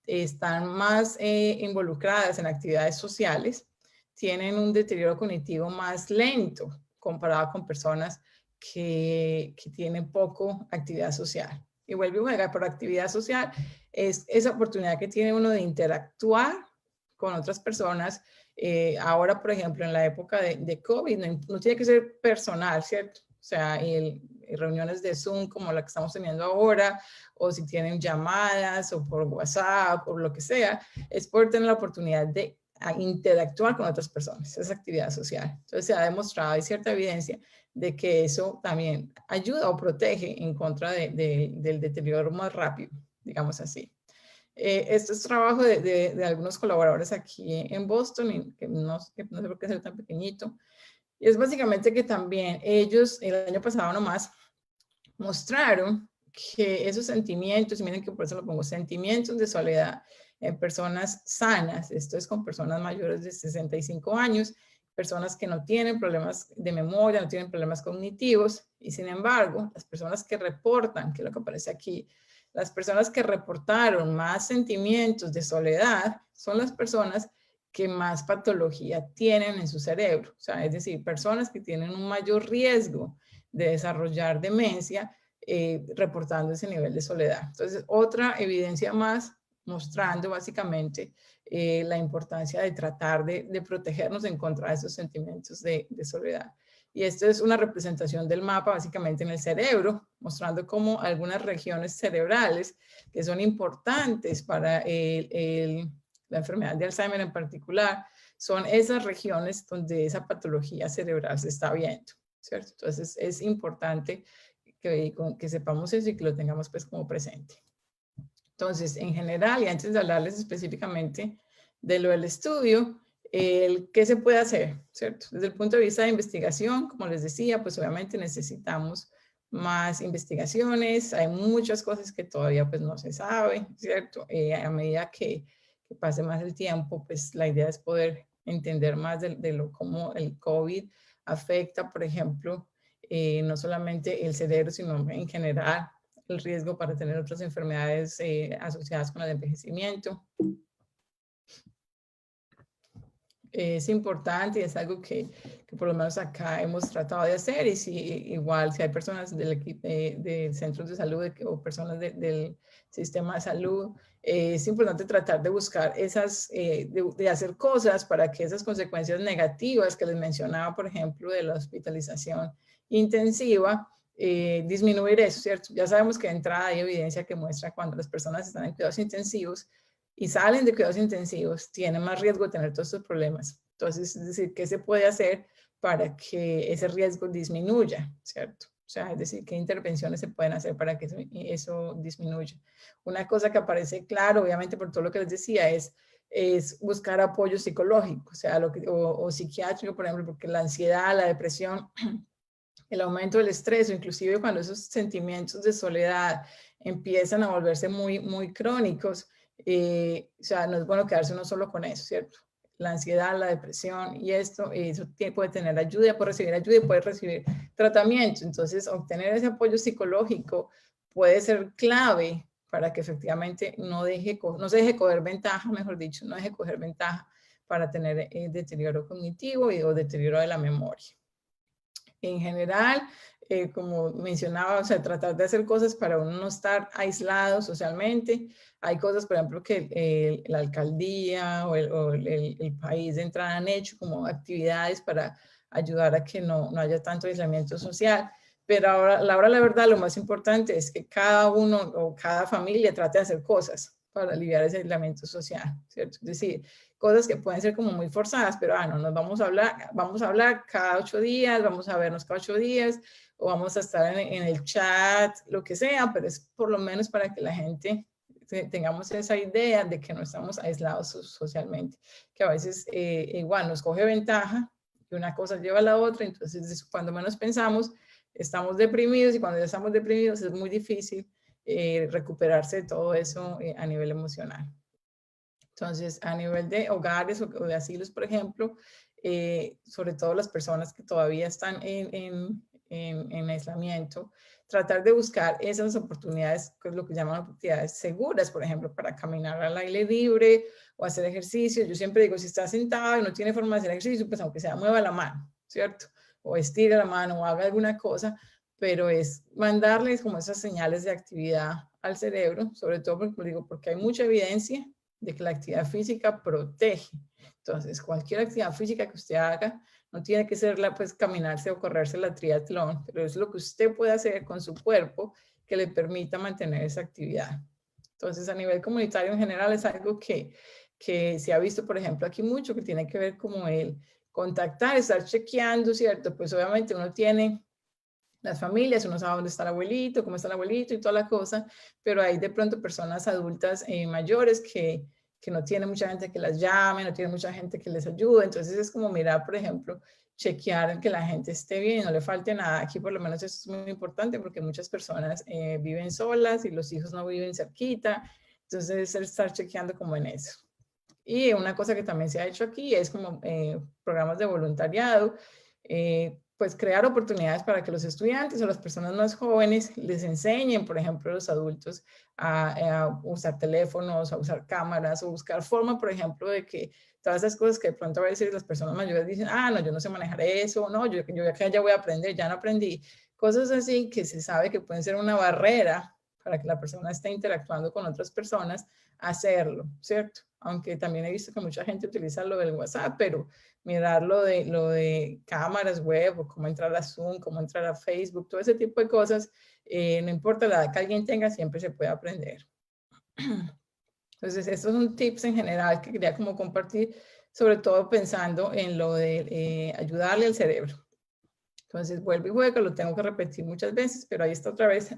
B: están más involucradas en actividades sociales tienen un deterioro cognitivo más lento comparado con personas que tienen poco actividad social. Y vuelve a jugar, por actividad social es esa oportunidad que tiene uno de interactuar con otras personas. Ahora, por ejemplo, en la época de COVID, no tiene que ser personal, ¿cierto? O sea, reuniones de Zoom como la que estamos teniendo ahora, o si tienen llamadas, o por WhatsApp, o lo que sea, es poder tener la oportunidad de interactuar con otras personas, esa actividad social. Entonces se ha demostrado, hay cierta evidencia de que eso también ayuda o protege en contra del deterioro más rápido, digamos así. Este es trabajo de algunos colaboradores aquí en Boston, y que no sé por qué es tan pequeñito. Y es básicamente que también ellos, el año pasado nomás, mostraron que esos sentimientos, y miren que por eso lo pongo, sentimientos de soledad en personas sanas, esto es con personas mayores de 65 años, personas que no tienen problemas de memoria, no tienen problemas cognitivos, y sin embargo, las personas que reportan, que es lo que aparece aquí, las personas que reportaron más sentimientos de soledad son las personas que más patología tienen en su cerebro. O sea, es decir, personas que tienen un mayor riesgo de desarrollar demencia, reportando ese nivel de soledad. Entonces, otra evidencia más mostrando básicamente la importancia de tratar de protegernos en contra de esos sentimientos de soledad. Y esto es una representación del mapa básicamente en el cerebro, mostrando cómo algunas regiones cerebrales que son importantes para la enfermedad de Alzheimer en particular, son esas regiones donde esa patología cerebral se está viendo, ¿cierto? Entonces es importante que sepamos eso y que lo tengamos pues como presente. Entonces, en general, y antes de hablarles específicamente de lo del estudio, ¿qué se puede hacer? ¿Cierto? Desde el punto de vista de investigación, como les decía, pues obviamente necesitamos más investigaciones, hay muchas cosas que todavía pues no se sabe, ¿cierto? A medida que pase más el tiempo, pues la idea es poder entender más de cómo el COVID afecta, por ejemplo, no solamente el cerebro, sino en general el riesgo para tener otras enfermedades asociadas con el envejecimiento. Es importante y es algo que por lo menos acá hemos tratado de hacer, y si igual si hay personas del equipo de centros de salud o personas del sistema de salud, es importante tratar de buscar esas, de hacer cosas para que esas consecuencias negativas que les mencionaba, por ejemplo, de la hospitalización intensiva, disminuir eso, ¿cierto? Ya sabemos que de entrada hay evidencia que muestra cuando las personas están en cuidados intensivos y salen de cuidados intensivos, tienen más riesgo de tener todos estos problemas. Entonces, es decir, ¿qué se puede hacer para que ese riesgo disminuya, ¿cierto? O sea, es decir, ¿qué intervenciones se pueden hacer para que eso disminuya? Una cosa que aparece claro, obviamente por todo lo que les decía, es buscar apoyo psicológico, o sea, o psiquiátrico, por ejemplo, porque la ansiedad, la depresión, el aumento del estrés, o inclusive cuando esos sentimientos de soledad empiezan a volverse muy, muy crónicos, o sea, no es bueno quedarse uno solo con eso, ¿cierto? La ansiedad, la depresión y eso puede tener ayuda, puede recibir ayuda y puede recibir tratamiento. Entonces, obtener ese apoyo psicológico puede ser clave para que efectivamente no se deje coger ventaja, mejor dicho, no deje coger ventaja para tener deterioro cognitivo o deterioro de la memoria. En general, como mencionaba, o sea, tratar de hacer cosas para uno no estar aislado socialmente. Hay cosas, por ejemplo, que la alcaldía o el país de entrada han hecho como actividades para ayudar a que no haya tanto aislamiento social. Pero ahora, la verdad, lo más importante es que cada uno o cada familia trate de hacer cosas para aliviar ese aislamiento social, ¿cierto? Es decir, cosas que pueden ser como muy forzadas, pero no nos vamos a hablar cada 8 días, vamos a vernos cada 8 días, o vamos a estar en el chat, lo que sea, pero es por lo menos para que la gente tengamos esa idea de que no estamos aislados socialmente, que a veces igual nos coge ventaja y una cosa lleva a la otra, entonces cuando menos pensamos, estamos deprimidos y cuando ya estamos deprimidos es muy difícil recuperarse de todo eso a nivel emocional. Entonces, a nivel de hogares o de asilos, por ejemplo, sobre todo las personas que todavía están en aislamiento, tratar de buscar esas oportunidades, que es lo que llaman oportunidades seguras, por ejemplo, para caminar al aire libre o hacer ejercicio. Yo siempre digo, si está sentado y no tiene forma de hacer ejercicio, pues aunque sea, mueva la mano, ¿cierto? O estire la mano o haga alguna cosa, pero es mandarles como esas señales de actividad al cerebro, sobre todo porque hay mucha evidencia de que la actividad física protege. Entonces, cualquier actividad física que usted haga, no tiene que ser pues caminarse o correrse la triatlón, pero es lo que usted puede hacer con su cuerpo que le permita mantener esa actividad. Entonces, a nivel comunitario en general es algo que se ha visto, por ejemplo, aquí mucho, que tiene que ver como el contactar, estar chequeando, ¿cierto? Pues obviamente uno tiene las familias, uno sabe dónde está el abuelito, cómo está el abuelito y toda la cosa, pero hay de pronto personas adultas mayores que no tienen mucha gente que las llame, no tienen mucha gente que les ayude, entonces es como mirar, por ejemplo, chequear que la gente esté bien, no le falte nada. Aquí por lo menos eso es muy importante porque muchas personas viven solas y los hijos no viven cerquita, entonces estar chequeando como en eso. Y una cosa que también se ha hecho aquí es como programas de voluntariado, pues crear oportunidades para que los estudiantes o las personas más jóvenes les enseñen, por ejemplo, a los adultos a usar teléfonos, a usar cámaras o buscar forma, por ejemplo, de que todas esas cosas que de pronto a veces las personas mayores dicen, no, yo no sé manejar eso, no, yo acá ya voy a aprender, ya no aprendí. Cosas así que se sabe que pueden ser una barrera para que la persona esté interactuando con otras personas, hacerlo, ¿cierto? Aunque también he visto que mucha gente utiliza lo del WhatsApp, pero mirar lo de cámaras web o cómo entrar a Zoom, cómo entrar a Facebook, todo ese tipo de cosas, no importa la edad que alguien tenga, siempre se puede aprender. Entonces, estos son tips en general que quería como compartir, sobre todo pensando en lo de ayudarle al cerebro. Entonces, vuelve y juega, lo tengo que repetir muchas veces, pero ahí está otra vez.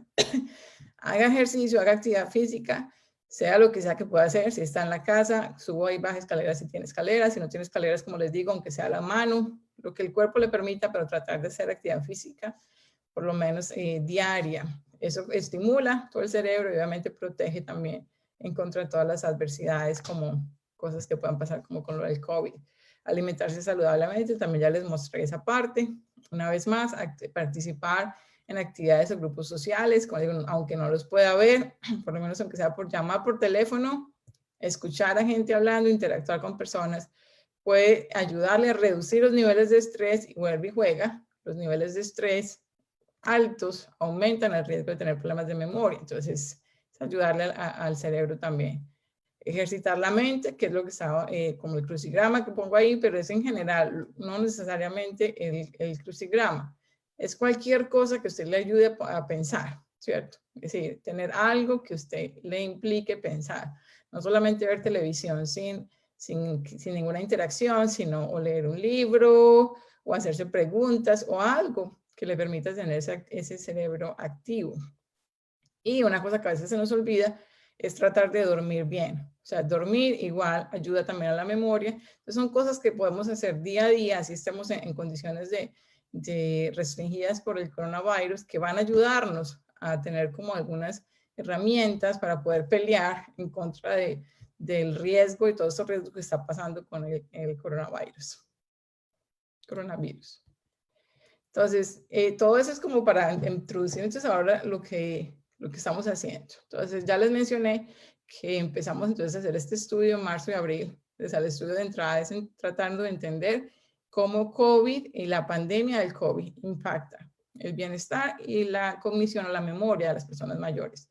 B: Haga ejercicio, haga actividad física, sea lo que sea que pueda hacer. Si está en la casa, suba y baja escaleras si tiene escaleras. Si no tiene escaleras, como les digo, aunque sea a la mano, lo que el cuerpo le permita, pero tratar de hacer actividad física, por lo menos diaria. Eso estimula todo el cerebro y obviamente protege también en contra de todas las adversidades, como cosas que puedan pasar, como con lo del COVID. Alimentarse saludablemente, también ya les mostré esa parte. Una vez más, participar en actividades o grupos sociales, como digo, aunque no los pueda ver, por lo menos aunque sea por llamar por teléfono, escuchar a gente hablando, interactuar con personas, puede ayudarle a reducir los niveles de estrés y vuelve y juega. Los niveles de estrés altos aumentan el riesgo de tener problemas de memoria, entonces es ayudarle al cerebro también. Ejercitar la mente, que es lo que está como el crucigrama que pongo ahí, pero es en general, no necesariamente el crucigrama. Es cualquier cosa que usted le ayude a pensar, ¿cierto? Es decir, tener algo que usted le implique pensar. No solamente ver televisión sin ninguna interacción, sino o leer un libro o hacerse preguntas o algo que le permita tener ese cerebro activo. Y una cosa que a veces se nos olvida es tratar de dormir bien. O sea, dormir igual ayuda también a la memoria. Entonces son cosas que podemos hacer día a día, así estemos en condiciones de restringidas por el coronavirus, que van a ayudarnos a tener como algunas herramientas para poder pelear en contra del riesgo y todos estos riesgos que está pasando con el coronavirus. Entonces, todo eso es como para introducir entonces ahora lo que estamos haciendo. Entonces, ya les mencioné que empezamos entonces a hacer este estudio en marzo y abril. Entonces, el estudio de entrada es tratando de entender cómo COVID y la pandemia del COVID impacta el bienestar y la cognición o la memoria de las personas mayores.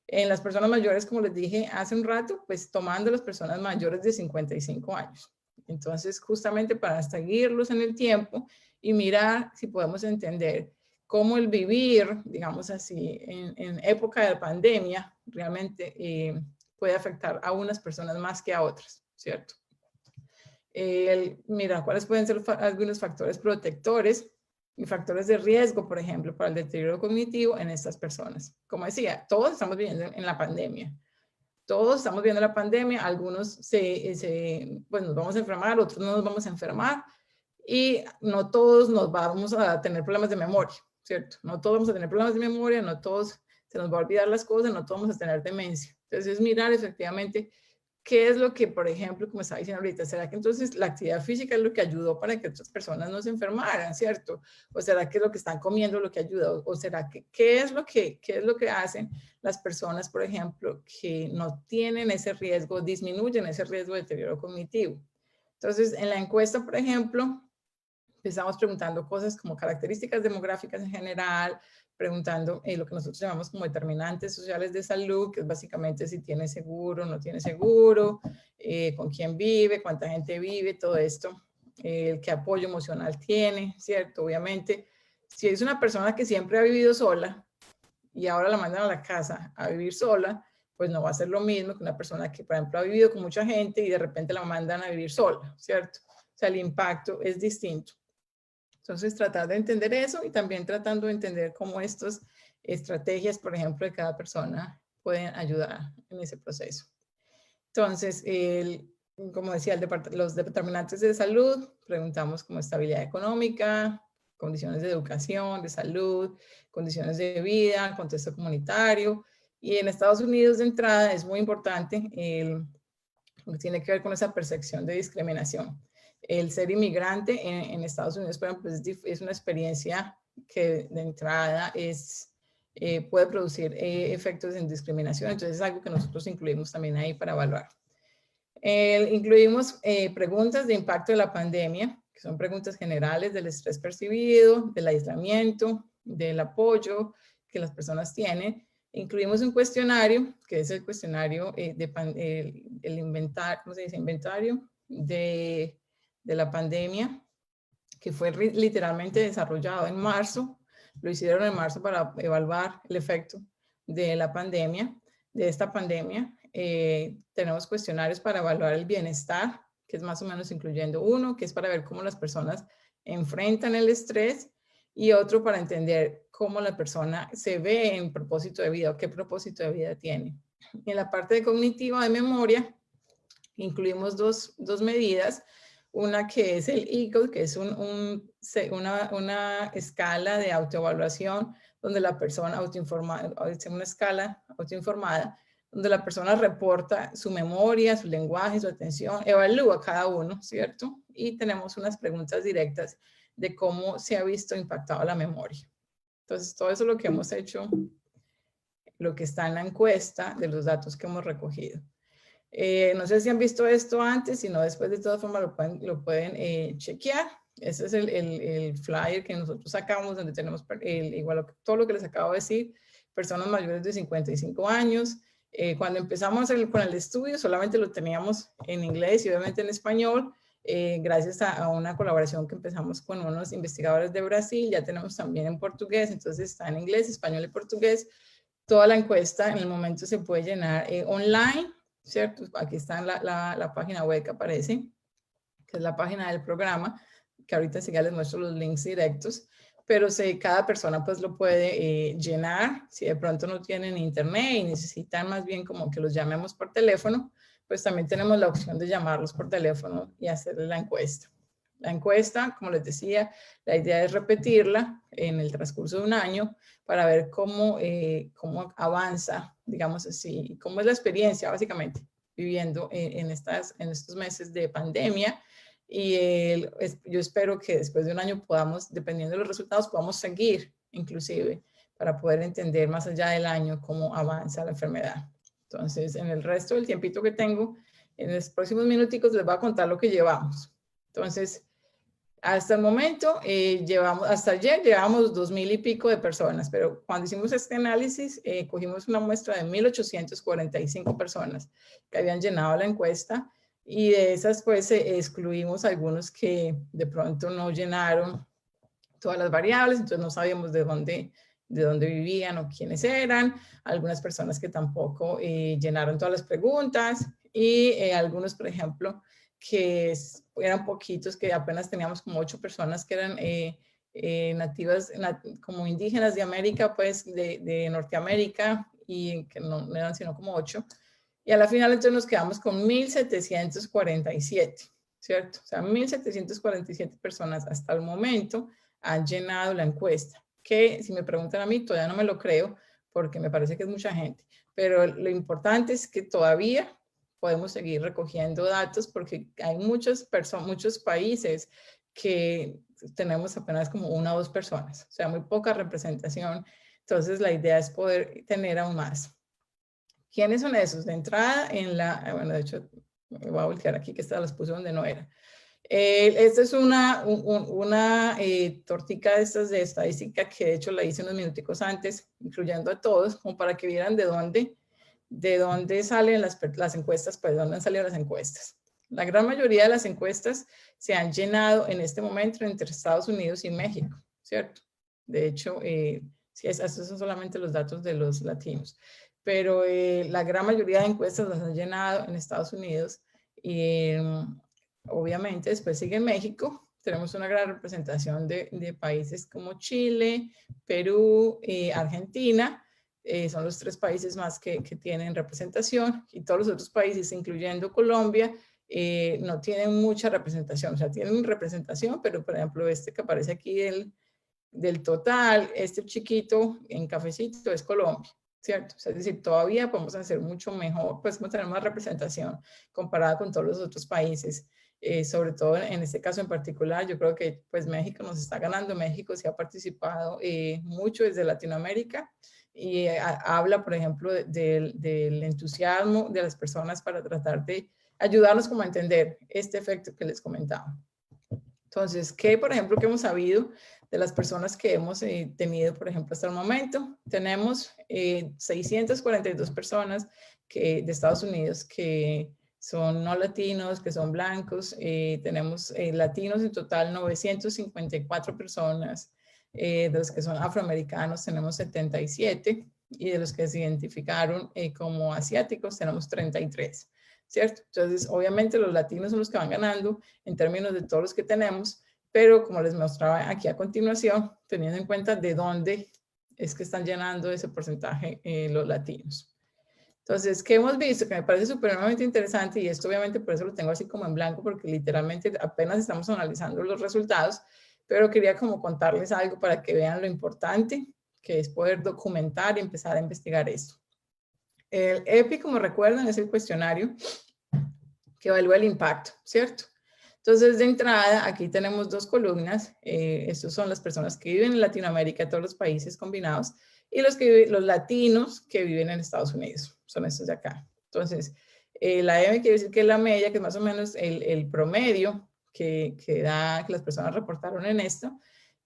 B: En las personas mayores, como les dije hace un rato, pues tomando las personas mayores de 55 años. Entonces, justamente para seguirlos en el tiempo y mirar si podemos entender cómo el vivir, digamos así, en época de pandemia realmente puede afectar a unas personas más que a otras, ¿cierto? Mira, ¿cuáles pueden ser algunos factores protectores y factores de riesgo, por ejemplo, para el deterioro cognitivo en estas personas? Como decía, todos estamos viviendo en la pandemia. Todos estamos viendo la pandemia, algunos pues nos vamos a enfermar, otros no nos vamos a enfermar y no todos nos vamos a tener problemas de memoria, ¿cierto? No todos vamos a tener problemas de memoria, no todos se nos va a olvidar las cosas, no todos vamos a tener demencia. Entonces es mirar efectivamente qué es lo que, por ejemplo, como estaba diciendo ahorita, ¿será que entonces la actividad física es lo que ayudó para que otras personas no se enfermaran, ¿cierto? ¿O será que es lo que están comiendo lo que ayuda? ¿O será que qué es lo que hacen las personas, por ejemplo, que no tienen ese riesgo, disminuyen ese riesgo de deterioro cognitivo? Entonces, en la encuesta, por ejemplo, empezamos preguntando cosas como características demográficas en general, preguntando lo que nosotros llamamos como determinantes sociales de salud, que es básicamente si tiene seguro, no tiene seguro, con quién vive, cuánta gente vive, todo esto, qué apoyo emocional tiene, ¿cierto? Obviamente, si es una persona que siempre ha vivido sola y ahora la mandan a la casa a vivir sola, pues no va a ser lo mismo que una persona que, por ejemplo, ha vivido con mucha gente y de repente la mandan a vivir sola, ¿cierto? O sea, el impacto es distinto. Entonces, tratar de entender eso y también tratando de entender cómo estas estrategias, por ejemplo, de cada persona pueden ayudar en ese proceso. Entonces, como decía, los determinantes de salud, preguntamos como estabilidad económica, condiciones de educación, de salud, condiciones de vida, contexto comunitario. Y en Estados Unidos, de entrada, es muy importante lo que tiene que ver con esa percepción de discriminación. El ser inmigrante en Estados Unidos, por ejemplo, es una experiencia que de entrada puede producir efectos en discriminación, entonces es algo que nosotros incluimos también ahí para evaluar. Incluimos preguntas de impacto de la pandemia, que son preguntas generales del estrés percibido, del aislamiento, del apoyo que las personas tienen. Incluimos un cuestionario, que es el cuestionario el inventario, ¿cómo se dice? Inventario de la pandemia, que fue literalmente desarrollado en marzo. Lo hicieron en marzo para evaluar el efecto de la pandemia, de esta pandemia. Tenemos cuestionarios para evaluar el bienestar, que es más o menos incluyendo uno, que es para ver cómo las personas enfrentan el estrés, y otro para entender cómo la persona se ve en propósito de vida o qué propósito de vida tiene. En la parte de cognitiva de memoria, incluimos dos medidas. Una que es el EAGLE, que es una escala de autoevaluación donde la persona una escala autoinformada, donde la persona reporta su memoria, su lenguaje, su atención, evalúa cada uno, ¿cierto? Y tenemos unas preguntas directas de cómo se ha visto impactado la memoria. Entonces, todo eso es lo que hemos hecho, lo que está en la encuesta de los datos que hemos recogido. No sé si han visto esto antes, si no, después de todas formas lo pueden chequear. Ese es el flyer que nosotros sacamos, donde tenemos igual todo lo que les acabo de decir, personas mayores de 55 años. Cuando empezamos con el estudio, solamente lo teníamos en inglés y obviamente en español. Gracias a una colaboración que empezamos con unos investigadores de Brasil, ya tenemos también en portugués, entonces está en inglés, español y portugués. Toda la encuesta en el momento se puede llenar online, ¿cierto? Aquí está la página web que aparece, que es la página del programa, que ahorita sí ya les muestro los links directos, pero cada persona pues lo puede llenar. Si de pronto no tienen internet y necesitan más bien como que los llamemos por teléfono, pues también tenemos la opción de llamarlos por teléfono y hacerle la encuesta. La encuesta, como les decía, la idea es repetirla en el transcurso de un año para ver cómo avanza, digamos así, cómo es la experiencia básicamente viviendo en estos meses de pandemia. Y yo espero que después de un año podamos, dependiendo de los resultados, podamos seguir inclusive para poder entender más allá del año cómo avanza la enfermedad. Entonces, en el resto del tiempito que tengo, en los próximos minuticos les voy a contar lo que llevamos. Entonces, hasta el momento, hasta ayer llevamos 2,000 y pico de personas, pero cuando hicimos este análisis, cogimos una muestra de 1,845 personas que habían llenado la encuesta, y de esas pues excluimos algunos que de pronto no llenaron todas las variables, entonces no sabíamos de dónde de dónde vivían o quiénes eran, algunas personas que tampoco llenaron todas las preguntas y algunos, por ejemplo, que eran poquitos, que apenas teníamos como 8 personas que eran nativas, como indígenas de América, pues de Norteamérica, y que no eran sino como 8. Y a la final entonces nos quedamos con 1,747, ¿cierto? O sea, 1,747 personas hasta el momento han llenado la encuesta, que si me preguntan a mí todavía no me lo creo porque me parece que es mucha gente, pero lo importante es que todavía podemos seguir recogiendo datos porque hay muchos países que tenemos apenas como 1 o 2 personas, o sea, muy poca representación. Entonces la idea es poder tener aún más. ¿Quiénes son esos? De entrada, bueno, de hecho, me voy a voltear aquí que esta las puse donde no era. Esta es una tortica de estas de estadística que de hecho la hice unos minuticos antes, incluyendo a todos, como para que vieran de dónde salen las encuestas, pues de dónde han salido las encuestas. La gran mayoría de las encuestas se han llenado en este momento entre Estados Unidos y México, ¿cierto? De hecho, sí, estos son solamente los datos de los latinos, pero la gran mayoría de encuestas las han llenado en Estados Unidos y obviamente después sigue México. Tenemos una gran representación de países como Chile, Perú, Argentina. Son los 3 países más que tienen representación, y todos los otros países, incluyendo Colombia, no tienen mucha representación. O sea, tienen representación, pero por ejemplo este que aparece aquí del total, este chiquito en cafecito es Colombia, ¿cierto? O sea, es decir, todavía podemos hacer mucho mejor, pues podemos tener más representación comparada con todos los otros países. Sobre todo en este caso en particular, yo creo que pues México nos está ganando. México sí ha participado mucho desde Latinoamérica y habla, por ejemplo, del entusiasmo de las personas para tratar de ayudarnos como a entender este efecto que les comentaba. Entonces, ¿qué, por ejemplo, que hemos sabido de las personas que hemos tenido, por ejemplo, hasta el momento? Tenemos 642 personas de Estados Unidos que son no latinos, que son blancos. Tenemos latinos en total 954 personas. De los que son afroamericanos tenemos 77 y de los que se identificaron como asiáticos tenemos 33. ¿Cierto? Entonces, obviamente los latinos son los que van ganando en términos de todos los que tenemos, pero como les mostraba aquí a continuación, teniendo en cuenta de dónde es que están llenando ese porcentaje los latinos. Entonces, ¿qué hemos visto? Que me parece supremamente interesante, y esto obviamente por eso lo tengo así como en blanco, porque literalmente apenas estamos analizando los resultados, pero quería como contarles algo para que vean lo importante que es poder documentar y empezar a investigar esto. El EPI, como recuerdan, es el cuestionario que evalúa el impacto, ¿cierto? Entonces, de entrada, aquí tenemos 2 columnas. Estos son las personas que viven en Latinoamérica, todos los países combinados, y los latinos que viven en Estados Unidos. Son estos de acá. Entonces, la M quiere decir que es la media, que es más o menos el promedio que las personas reportaron en esto.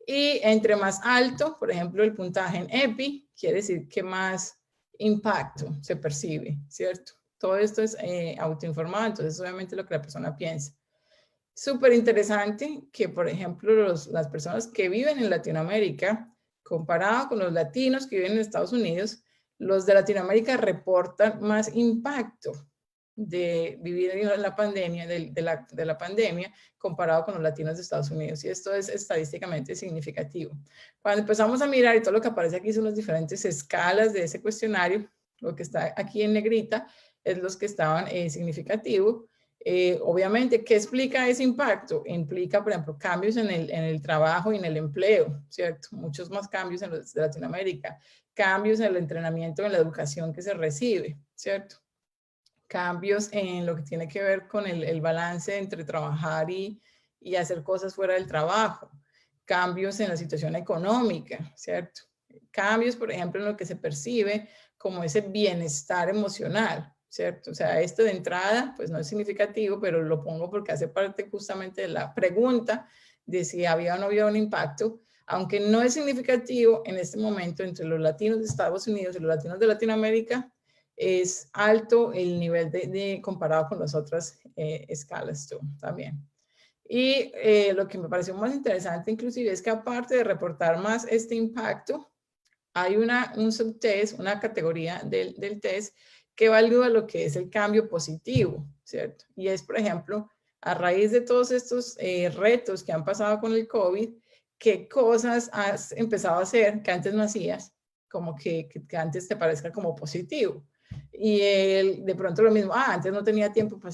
B: Y entre más alto, por ejemplo, el puntaje en EPI, quiere decir que más impacto se percibe, ¿cierto? Todo esto es autoinformado, entonces obviamente lo que la persona piensa. Súper interesante que, por ejemplo, las personas que viven en Latinoamérica, comparado con los latinos que viven en Estados Unidos, los de Latinoamérica reportan más impacto de vivir en la pandemia, de la pandemia, comparado con los latinos de Estados Unidos. Y esto es estadísticamente significativo. Cuando empezamos a mirar, y todo lo que aparece aquí son las diferentes escalas de ese cuestionario, lo que está aquí en negrita es los que estaban significativos. Obviamente, ¿qué explica ese impacto? Implica, por ejemplo, cambios en el trabajo y en el empleo, ¿cierto? Muchos más cambios en los de Latinoamérica. Cambios en el entrenamiento, en la educación que se recibe, ¿cierto? Cambios en lo que tiene que ver con el balance entre trabajar y hacer cosas fuera del trabajo. Cambios en la situación económica, ¿cierto? Cambios, por ejemplo, en lo que se percibe como ese bienestar emocional, ¿cierto? O sea, esto de entrada, pues no es significativo, pero lo pongo porque hace parte justamente de la pregunta de si había o no había un impacto, aunque no es significativo en este momento entre los latinos de Estados Unidos y los latinos de Latinoamérica. Es alto el nivel comparado con las otras escalas también. Y lo que me pareció más interesante inclusive es que aparte de reportar más este impacto, hay un subtest, una categoría del test que evalúa lo que es el cambio positivo, ¿cierto? Y es, por ejemplo, a raíz de todos estos retos que han pasado con el COVID, ¿qué cosas has empezado a hacer que antes no hacías? Como que antes te parezca como positivo. Y de pronto lo mismo, antes no tenía tiempo para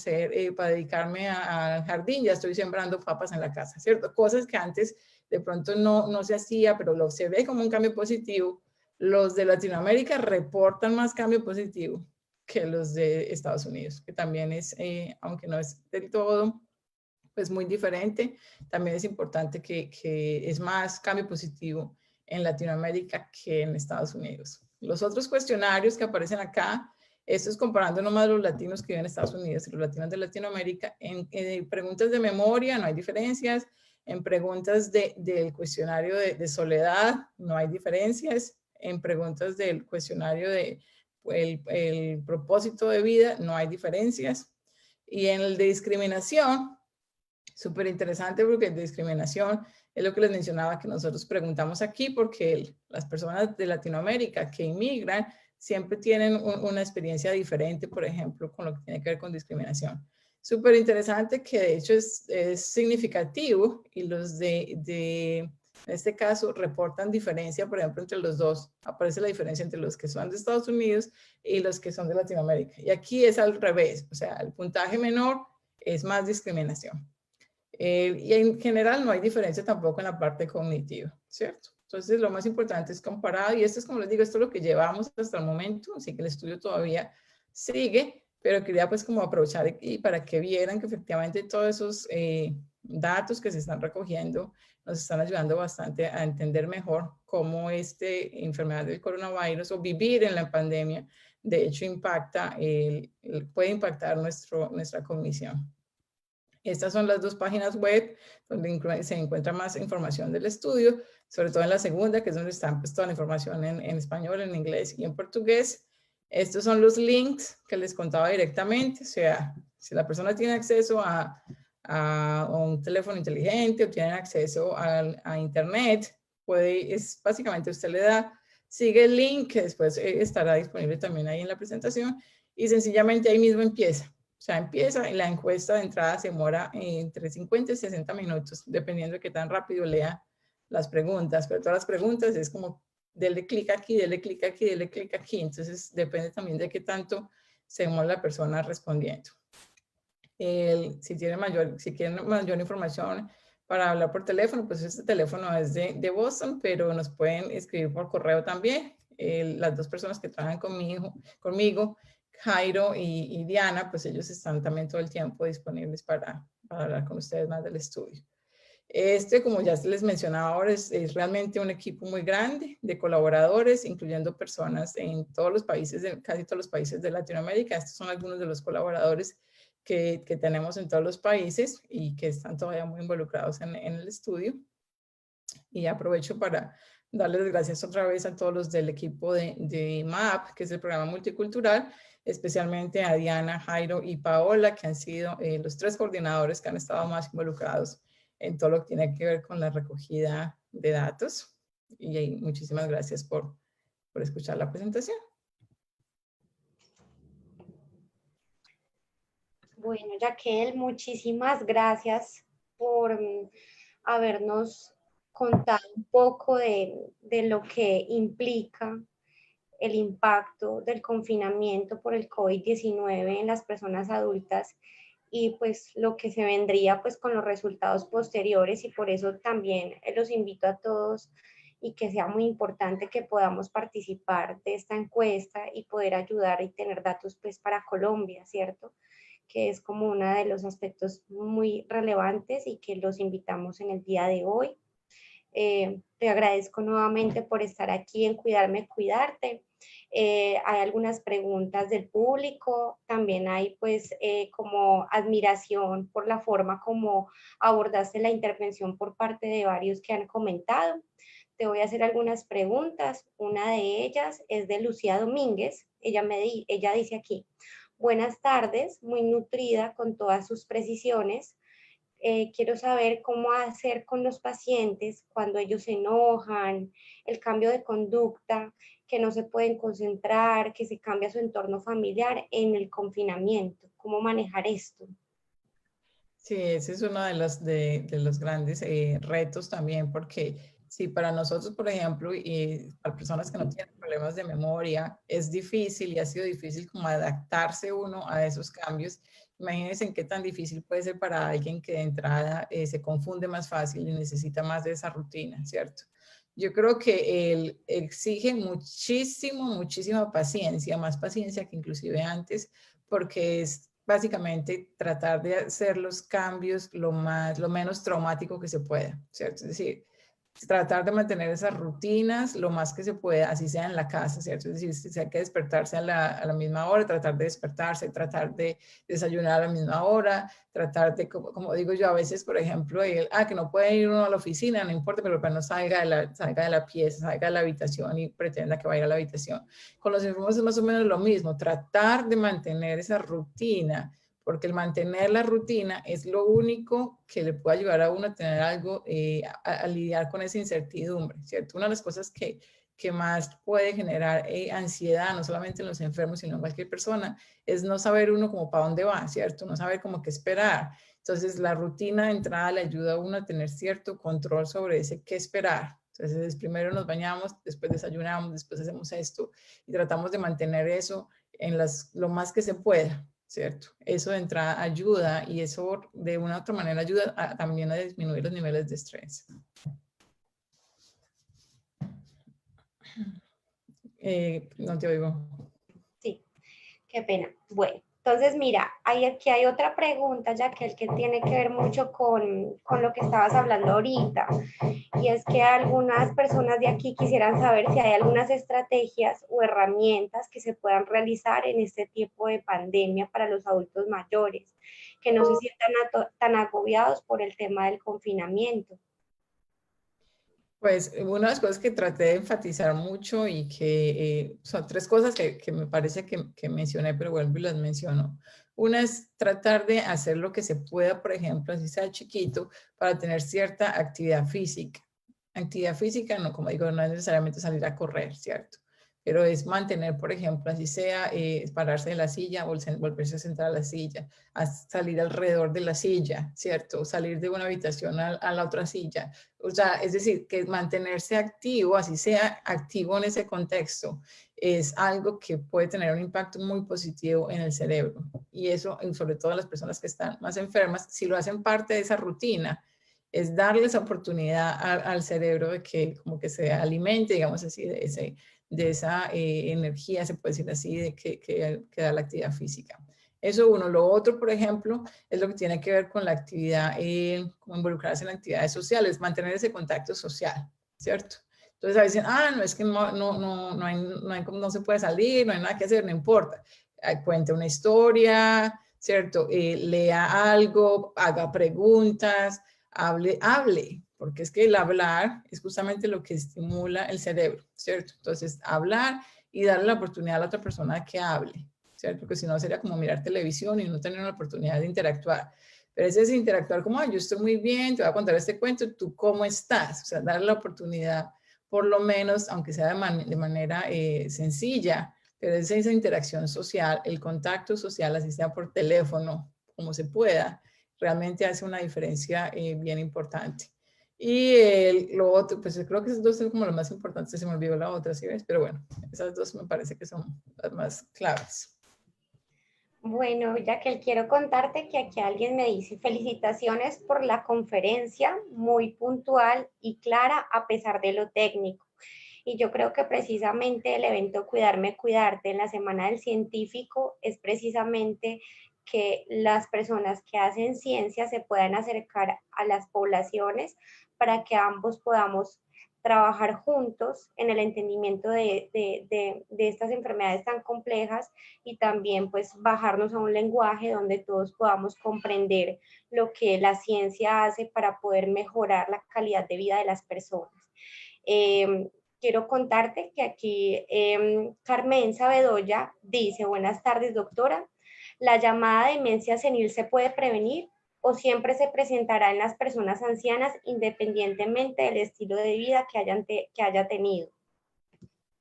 B: para dedicarme al jardín, ya estoy sembrando papas en la casa, ¿cierto? Cosas que antes de pronto no se hacía, pero lo se ve como un cambio positivo. Los de Latinoamérica reportan más cambio positivo que los de Estados Unidos, que también es, aunque no es del todo, pues muy diferente, también es importante que es más cambio positivo en Latinoamérica que en Estados Unidos. Los otros cuestionarios que aparecen acá, esto es comparando nomás los latinos que viven en Estados Unidos y los latinos de Latinoamérica, en preguntas de memoria no hay diferencias, en preguntas del cuestionario de soledad no hay diferencias, en preguntas del cuestionario de el propósito de vida no hay diferencias, y en el de discriminación, súper interesante porque discriminación es lo que les mencionaba que nosotros preguntamos aquí porque las personas de Latinoamérica que inmigran siempre tienen una experiencia diferente, por ejemplo, con lo que tiene que ver con discriminación. Súper interesante que de hecho es significativo y los en este caso reportan diferencia, por ejemplo, entre los dos. Aparece la diferencia entre los que son de Estados Unidos y los que son de Latinoamérica. Y aquí es al revés, o sea, el puntaje menor es más discriminación. Y en general no hay diferencia tampoco en la parte cognitiva, ¿cierto? Entonces lo más importante es comparar, y esto es como les digo, esto es lo que llevamos hasta el momento, así que el estudio todavía sigue, pero quería pues como aprovechar y para que vieran que efectivamente todos esos datos que se están recogiendo nos están ayudando bastante a entender mejor cómo esta enfermedad del coronavirus o vivir en la pandemia de hecho impacta, puede impactar nuestra cognición. Estas son las dos páginas web donde se encuentra más información del estudio, sobre todo en la segunda, que es donde está pues, toda la información en español, en inglés y en portugués. Estos son los links que les contaba directamente, o sea, si la persona tiene acceso a un teléfono inteligente o tiene acceso a internet, básicamente usted le da, sigue el link que después estará disponible también ahí en la presentación y sencillamente ahí mismo empieza. O sea, empieza y la encuesta de entrada se demora entre 50 y 60 minutos, dependiendo de qué tan rápido lea las preguntas. Pero todas las preguntas es como, dele clic aquí, dele clic aquí, dele clic aquí. Entonces, depende también de qué tanto se demora la persona respondiendo. Si quieren mayor información para hablar por teléfono, pues este teléfono es de Boston, pero nos pueden escribir por correo también. Las dos personas que trabajan conmigo Jairo y Diana, pues ellos están también todo el tiempo disponibles para hablar con ustedes más del estudio. Como ya les mencionaba ahora, es realmente un equipo muy grande de colaboradores, incluyendo personas en todos los países, casi todos los países de Latinoamérica. Estos son algunos de los colaboradores que tenemos en todos los países y que están todavía muy involucrados en el estudio. Y aprovecho para darles gracias otra vez a todos los del equipo de MAP, que es el programa multicultural, especialmente a Diana, Jairo y Paola, que han sido los tres coordinadores que han estado más involucrados en todo lo que tiene que ver con la recogida de datos. Y muchísimas gracias por escuchar la presentación.
A: Bueno, Yaquel, muchísimas gracias por habernos contado un poco de lo que implica el impacto del confinamiento por el COVID-19 en las personas adultas y pues lo que se vendría pues con los resultados posteriores, y por eso también los invito a todos y que sea muy importante que podamos participar de esta encuesta y poder ayudar y tener datos pues para Colombia, ¿cierto? Que es como uno de los aspectos muy relevantes y que los invitamos en el día de hoy. Te agradezco nuevamente por estar aquí en Cuidarme, Cuidarte. Hay algunas preguntas del público, también hay pues como admiración por la forma como abordaste la intervención por parte de varios que han comentado. Te voy a hacer algunas preguntas. Una de ellas es de Lucía Domínguez. Ella dice aquí: buenas tardes, muy nutrida con todas sus precisiones.
C: quiero saber cómo hacer con los pacientes cuando ellos se enojan, el cambio de conducta, que no se pueden concentrar, que se cambia su entorno familiar en el confinamiento. ¿Cómo manejar esto?
B: Sí, ese es uno de los grandes retos también, porque si para nosotros, por ejemplo, y para personas que no tienen problemas de memoria, es difícil y ha sido difícil como adaptarse uno a esos cambios, imagínense en qué tan difícil puede ser para alguien que de entrada se confunde más fácil y necesita más de esa rutina, ¿cierto? Yo creo que él exige muchísima paciencia, más paciencia que inclusive antes, porque es básicamente tratar de hacer los cambios lo menos traumático que se pueda, ¿cierto? Es decir, tratar de mantener esas rutinas lo más que se pueda, así sea en la casa, ¿cierto? Es decir, si hay que despertarse a la misma hora, tratar de despertarse, tratar de desayunar a la misma hora, tratar de, como digo yo, a veces, por ejemplo, que no puede ir uno a la oficina, no importa, pero no salga de la pieza, salga de la habitación y pretenda que vaya a la habitación. Con los enfermos es más o menos lo mismo, tratar de mantener esa rutina, porque el mantener la rutina es lo único que le puede ayudar a uno a tener algo, a lidiar con esa incertidumbre, ¿cierto? Una de las cosas que más puede generar ansiedad, no solamente en los enfermos, sino en cualquier persona, es no saber uno como para dónde va, ¿cierto? No saber cómo qué esperar. Entonces, la rutina de entrada le ayuda a uno a tener cierto control sobre ese qué esperar. Entonces, primero nos bañamos, después desayunamos, después hacemos esto y tratamos de mantener eso en lo más que se pueda, ¿cierto? Eso de entrada ayuda y eso de una u otra manera ayuda también a disminuir los niveles de estrés. No te oigo.
C: Sí, qué pena. Bueno, entonces mira, aquí hay otra pregunta, ya que tiene que ver mucho con lo que estabas hablando ahorita. Y es que algunas personas de aquí quisieran saber si hay algunas estrategias o herramientas que se puedan realizar en este tipo de pandemia para los adultos mayores, que no se sientan tan agobiados por el tema del confinamiento.
B: Pues una de las cosas que traté de enfatizar mucho y que son tres cosas que me parece que mencioné, pero vuelvo y las menciono. Una es tratar de hacer lo que se pueda, por ejemplo, así sea chiquito, para tener cierta actividad física. Actividad física, no, como digo, no es necesariamente salir a correr, ¿cierto? Pero es mantener, por ejemplo, así sea pararse de la silla, volverse a sentar a la silla, a salir alrededor de la silla, ¿cierto? Salir de una habitación a la otra silla. O sea, es decir, que mantenerse activo, así sea activo en ese contexto, es algo que puede tener un impacto muy positivo en el cerebro. Y eso, sobre todo las personas que están más enfermas, si lo hacen parte de esa rutina, es darles oportunidad al cerebro de que como que se alimente, digamos así, de esa energía, se puede decir así, que da la actividad física. Eso uno. Lo otro, por ejemplo, es lo que tiene que ver con la actividad, como involucrarse en actividades sociales, mantener ese contacto social, ¿cierto? Entonces a veces, no, es que no se puede salir, no hay nada que hacer, no importa. Cuente una historia, ¿cierto? Lea algo, haga preguntas, hable, porque es que el hablar es justamente lo que estimula el cerebro, ¿cierto? Entonces, hablar y darle la oportunidad a la otra persona que hable, ¿cierto? Porque si no sería como mirar televisión y no tener una oportunidad de interactuar. Pero ese es interactuar como, yo estoy muy bien, te voy a contar este cuento, ¿tú cómo estás? O sea, darle la oportunidad, por lo menos, aunque sea de manera sencilla, pero es esa interacción social, el contacto social, así sea por teléfono, como se pueda, realmente hace una diferencia bien importante. Y lo otro, pues creo que esos dos son como los más importantes, se me olvidó la otra, ¿sí ves? Pero bueno, esas dos me parece que son las más claves.
C: Bueno, Yaquel, quiero contarte que aquí alguien me dice felicitaciones por la conferencia, muy puntual y clara a pesar de lo técnico. Y yo creo que precisamente el evento Cuidarme, Cuidarte en la Semana del Científico es precisamente que las personas que hacen ciencia se puedan acercar a las poblaciones para que ambos podamos trabajar juntos en el entendimiento de estas enfermedades tan complejas y también pues bajarnos a un lenguaje donde todos podamos comprender lo que la ciencia hace para poder mejorar la calidad de vida de las personas. Quiero contarte que aquí Carmen Sabedoya dice, buenas tardes doctora, ¿la llamada demencia senil se puede prevenir o siempre se presentará en las personas ancianas independientemente del estilo de vida que haya tenido?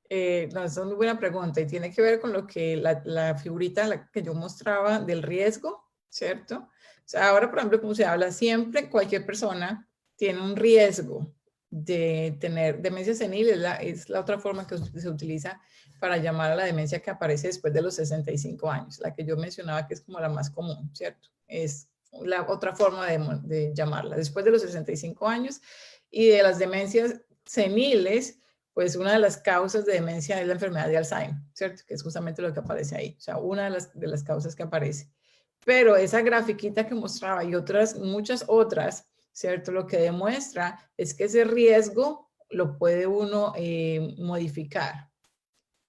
B: No, esa es una muy buena pregunta y tiene que ver con lo que la figurita que yo mostraba del riesgo, ¿cierto? O sea, ahora, por ejemplo, como se habla, siempre cualquier persona tiene un riesgo de tener demencia senil, es la otra forma que se utiliza para llamar a la demencia que aparece después de los 65 años, la que yo mencionaba que es como la más común, ¿cierto? Es la otra forma de llamarla, después de los 65 años, y de las demencias seniles, pues una de las causas de demencia es la enfermedad de Alzheimer, ¿cierto? Que es justamente lo que aparece ahí, o sea, una de las causas que aparece. Pero esa grafiquita que mostraba y otras, muchas otras, ¿cierto? Lo que demuestra es que ese riesgo lo puede uno modificar.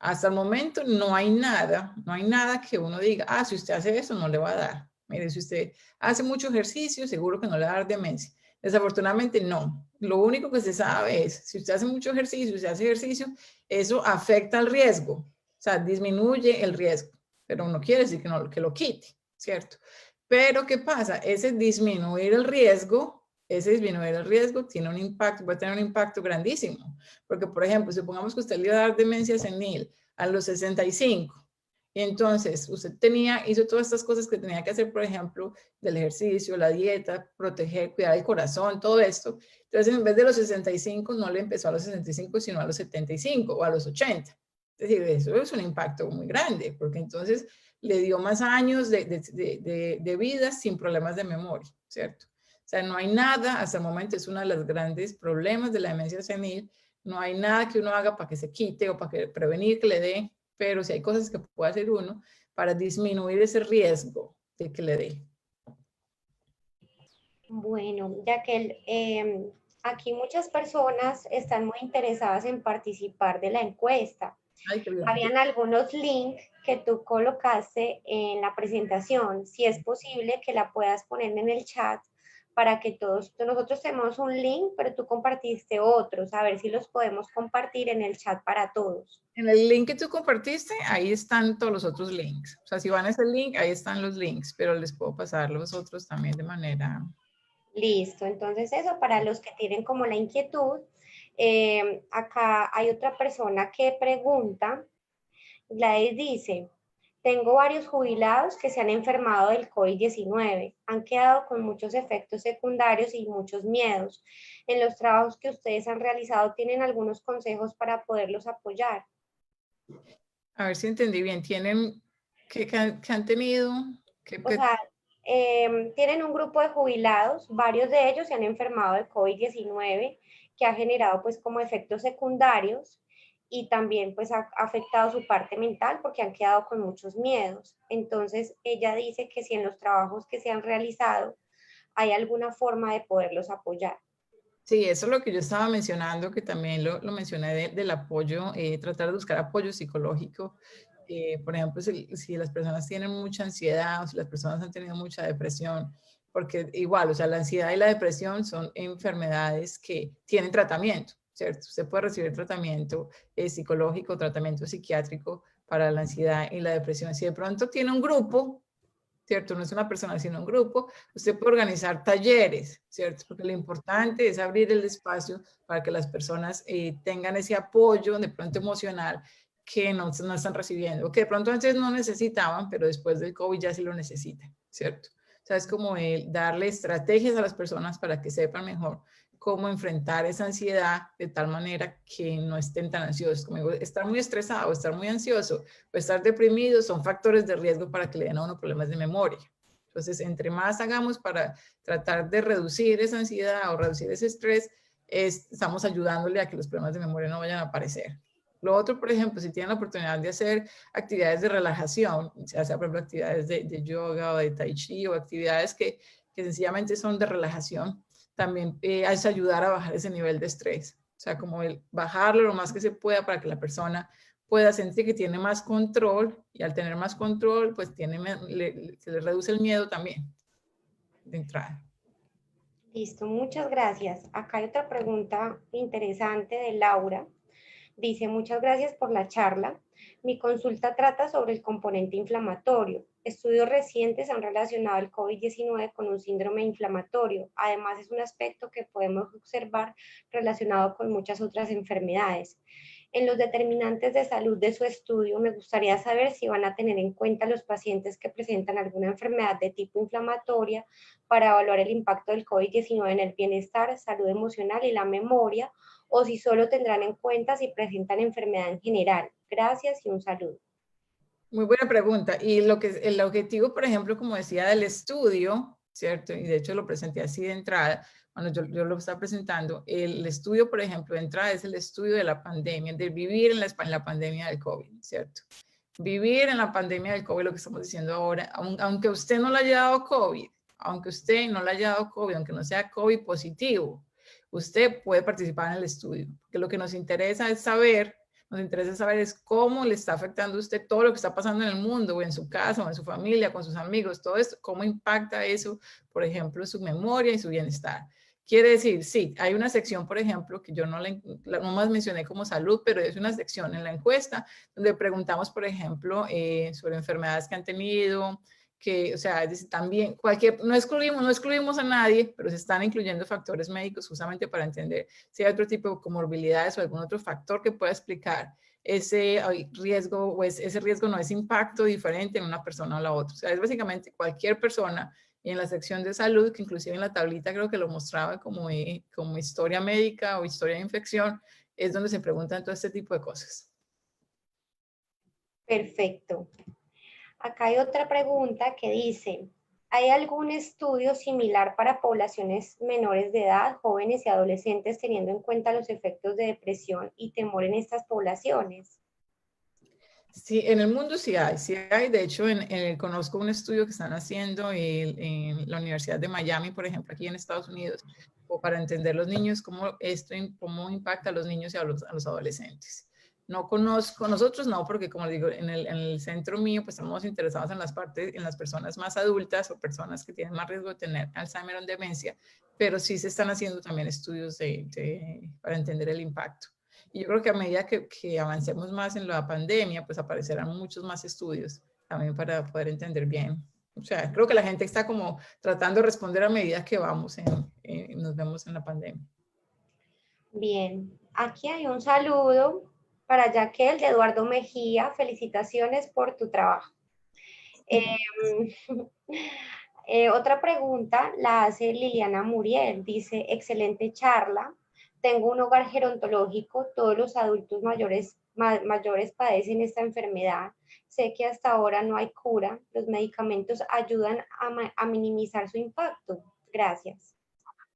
B: Hasta el momento no hay nada que uno diga, ah, si usted hace eso no le va a dar. Mire, si usted hace mucho ejercicio, seguro que no le va a dar demencia. Desafortunadamente no. Lo único que se sabe es, si usted hace mucho ejercicio, si hace ejercicio, eso afecta al riesgo. O sea, disminuye el riesgo, pero no quiere decir que lo quite, ¿cierto? Pero ¿qué pasa? Ese disminuir el riesgo tiene un impacto, puede tener un impacto grandísimo. Porque, por ejemplo, supongamos que usted le iba a dar demencia senil a los 65. Y entonces usted hizo todas estas cosas que tenía que hacer, por ejemplo, del ejercicio, la dieta, proteger, cuidar el corazón, todo esto. Entonces, en vez de los 65, no le empezó a los 65, sino a los 75 o a los 80. Es decir, eso es un impacto muy grande, porque entonces le dio más años de vida sin problemas de memoria, ¿cierto? O sea, no hay nada, hasta el momento es uno de los grandes problemas de la demencia senil. No hay nada que uno haga para que se quite o para prevenir que le dé, pero sí hay cosas que puede hacer uno para disminuir ese riesgo de que le dé.
C: Bueno, ya que aquí muchas personas están muy interesadas en participar de la encuesta.
B: Ay, qué bien.
C: Habían algunos links que tú colocaste en la presentación. Si es posible que la puedas poner en el chat para que nosotros tenemos un link, pero tú compartiste otros, a ver si los podemos compartir en el chat para todos.
B: En el link que tú compartiste, ahí están todos los otros links. O sea, si van a ese link, ahí están los links, pero les puedo pasar los otros también de manera...
C: Listo, entonces eso para los que tienen como la inquietud. Acá hay otra persona que pregunta, Gladys dice, tengo varios jubilados que se han enfermado del COVID-19, han quedado con muchos efectos secundarios y muchos miedos. En los trabajos que ustedes han realizado, ¿tienen algunos consejos para poderlos apoyar?
B: A ver si entendí bien. ¿Tienen, qué han tenido?
C: O sea, tienen un grupo de jubilados, varios de ellos se han enfermado del COVID-19, que ha generado pues como efectos secundarios y también pues ha afectado su parte mental porque han quedado con muchos miedos. Entonces ella dice que si en los trabajos que se han realizado hay alguna forma de poderlos apoyar.
B: Sí, eso es lo que yo estaba mencionando, que también lo mencioné del apoyo, tratar de buscar apoyo psicológico. Por ejemplo, si las personas tienen mucha ansiedad o si las personas han tenido mucha depresión, porque igual, o sea, la ansiedad y la depresión son enfermedades que tienen tratamiento, ¿cierto? Usted puede recibir tratamiento psicológico, tratamiento psiquiátrico para la ansiedad y la depresión. Si de pronto tiene un grupo, ¿cierto? No es una persona, sino un grupo. Usted puede organizar talleres, ¿cierto? Porque lo importante es abrir el espacio para que las personas tengan ese apoyo de pronto emocional que no están recibiendo, que de pronto antes no necesitaban, pero después del COVID ya sí lo necesitan, ¿cierto? O sea, es como darle estrategias a las personas para que sepan mejor cómo enfrentar esa ansiedad de tal manera que no estén tan ansiosos. Como digo, estar muy estresado, estar muy ansioso o estar deprimido son factores de riesgo para que le den a uno problemas de memoria. Entonces, entre más hagamos para tratar de reducir esa ansiedad o reducir ese estrés, estamos ayudándole a que los problemas de memoria no vayan a aparecer. Lo otro, por ejemplo, si tienen la oportunidad de hacer actividades de relajación, ya sea, por ejemplo, actividades de yoga o de tai chi o actividades que sencillamente son de relajación, también es ayudar a bajar ese nivel de estrés. O sea, como bajarlo lo más que se pueda para que la persona pueda sentir que tiene más control y al tener más control, pues se le reduce el miedo también de entrada.
C: Listo, muchas gracias. Acá hay otra pregunta interesante de Laura. Dice, muchas gracias por la charla. Mi consulta trata sobre el componente inflamatorio. Estudios recientes han relacionado el COVID-19 con un síndrome inflamatorio. Además, es un aspecto que podemos observar relacionado con muchas otras enfermedades. En los determinantes de salud de su estudio, me gustaría saber si van a tener en cuenta los pacientes que presentan alguna enfermedad de tipo inflamatoria para evaluar el impacto del COVID-19 en el bienestar, salud emocional y la memoria, o si solo tendrán en cuenta si presentan enfermedad en general. Gracias y un saludo.
B: Muy buena pregunta. Y el objetivo, por ejemplo, como decía, del estudio, ¿cierto? Y de hecho lo presenté así de entrada, cuando yo lo estaba presentando, el estudio, por ejemplo, de entrada es el estudio de la pandemia, de vivir en la pandemia del COVID, ¿cierto? Vivir en la pandemia del COVID, lo que estamos diciendo ahora, aunque usted no le haya dado COVID, aunque usted no le haya dado COVID, aunque no sea COVID positivo, usted puede participar en el estudio, porque lo que nos interesa saber es cómo le está afectando a usted todo lo que está pasando en el mundo, o en su casa, o en su familia, con sus amigos, todo esto, cómo impacta eso, por ejemplo, su memoria y su bienestar. Quiere decir, sí, hay una sección, por ejemplo, que yo no más mencioné como salud, pero es una sección en la encuesta donde preguntamos, por ejemplo, sobre enfermedades que han tenido, que, o sea, también no excluimos a nadie, pero se están incluyendo factores médicos justamente para entender si hay otro tipo de comorbilidades o algún otro factor que pueda explicar ese riesgo o ese riesgo no es impacto diferente en una persona o la otra. O sea, es básicamente cualquier persona. Y en la sección de salud, que inclusive en la tablita creo que lo mostraba como historia médica o historia de infección, es donde se preguntan todo este tipo de cosas.
C: Perfecto. Acá hay otra pregunta que dice, ¿hay algún estudio similar para poblaciones menores de edad, jóvenes y adolescentes, teniendo en cuenta los efectos de depresión y temor en estas poblaciones?
B: Sí, en el mundo sí hay. De hecho, conozco un estudio que están haciendo en la Universidad de Miami, por ejemplo, aquí en Estados Unidos, o para entender los niños, cómo impacta a los niños y a los adolescentes. No conozco, nosotros no, porque como digo, en el centro mío, pues estamos interesados en las personas más adultas o personas que tienen más riesgo de tener Alzheimer o demencia, pero sí se están haciendo también estudios para entender el impacto. Y yo creo que a medida que avancemos más en la pandemia, pues aparecerán muchos más estudios también para poder entender bien. O sea, creo que la gente está como tratando de responder a medida que nos vemos en la pandemia.
C: Bien, aquí hay un saludo para Yaquel de Eduardo Mejía. Felicitaciones por tu trabajo. Otra pregunta la hace Liliana Muriel. Dice, excelente charla. Tengo un hogar gerontológico. Todos los adultos mayores padecen esta enfermedad. Sé que hasta ahora no hay cura. Los medicamentos ayudan a minimizar su impacto. Gracias.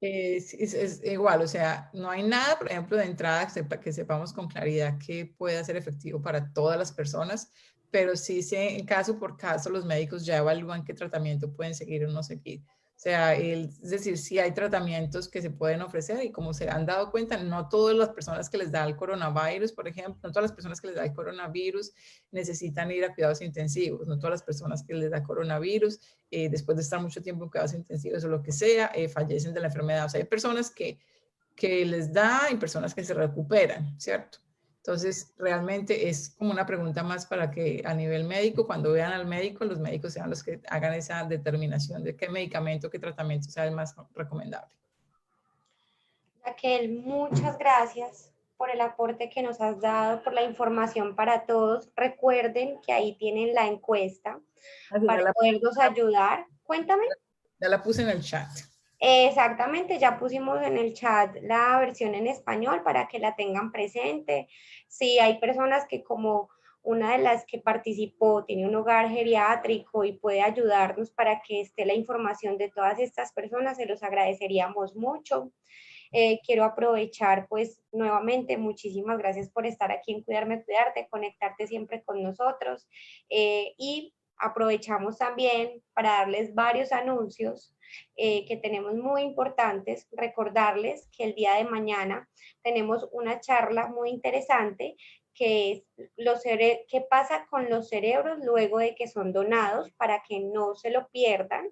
B: Es igual, o sea, no hay nada, por ejemplo, de entrada que sepamos con claridad que pueda ser efectivo para todas las personas, pero sí en caso por caso los médicos ya evalúan qué tratamiento pueden seguir o no seguir. O sea, es decir, sí hay tratamientos que se pueden ofrecer y como se han dado cuenta, no todas las personas que les da el coronavirus, por ejemplo, no todas las personas que les da el coronavirus necesitan ir a cuidados intensivos, no todas las personas que les da coronavirus después de estar mucho tiempo en cuidados intensivos o lo que sea, fallecen de la enfermedad. O sea, hay personas que les da y personas que se recuperan, ¿cierto? Entonces, realmente es como una pregunta más para que a nivel médico, cuando vean al médico, los médicos sean los que hagan esa determinación de qué medicamento, qué tratamiento sea el más recomendable.
C: Raquel, muchas gracias por el aporte que nos has dado, por la información para todos. Recuerden que ahí tienen la encuesta para podernos ayudar. Cuéntame.
B: Ya la puse en el chat.
C: Exactamente, ya pusimos en el chat la versión en español para que la tengan presente. Si hay personas que, como una de las que participó, tiene un hogar geriátrico y puede ayudarnos para que esté la información de todas estas personas, se los agradeceríamos mucho. Quiero aprovechar pues nuevamente, muchísimas gracias por estar aquí en Cuidarme Cuidarte, conectarte siempre con nosotros y aprovechamos también para darles varios anuncios que tenemos muy importantes. Recordarles que el día de mañana tenemos una charla muy interesante que es qué pasa con los cerebros luego de que son donados, para que no se lo pierdan,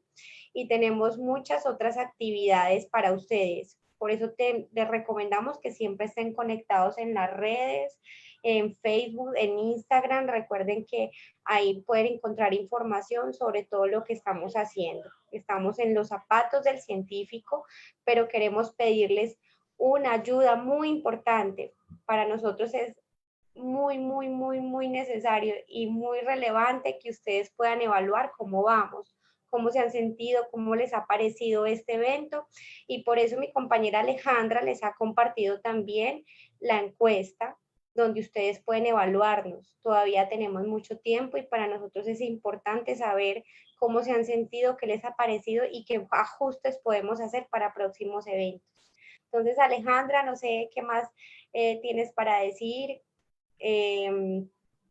C: y tenemos muchas otras actividades para ustedes. Por eso les recomendamos que siempre estén conectados en las redes, en Facebook, en Instagram. Recuerden que ahí pueden encontrar información sobre todo lo que estamos haciendo. Estamos en los zapatos del científico, pero queremos pedirles una ayuda muy importante. Para nosotros es muy necesario y muy relevante que ustedes puedan evaluar cómo vamos, cómo se han sentido, cómo les ha parecido este evento. Y por eso mi compañera Alejandra les ha compartido también la encuesta donde ustedes pueden evaluarnos. Todavía tenemos mucho tiempo y para nosotros es importante saber cómo se han sentido, qué les ha parecido y qué ajustes podemos hacer para próximos eventos. Entonces, Alejandra, no sé qué más tienes para decir.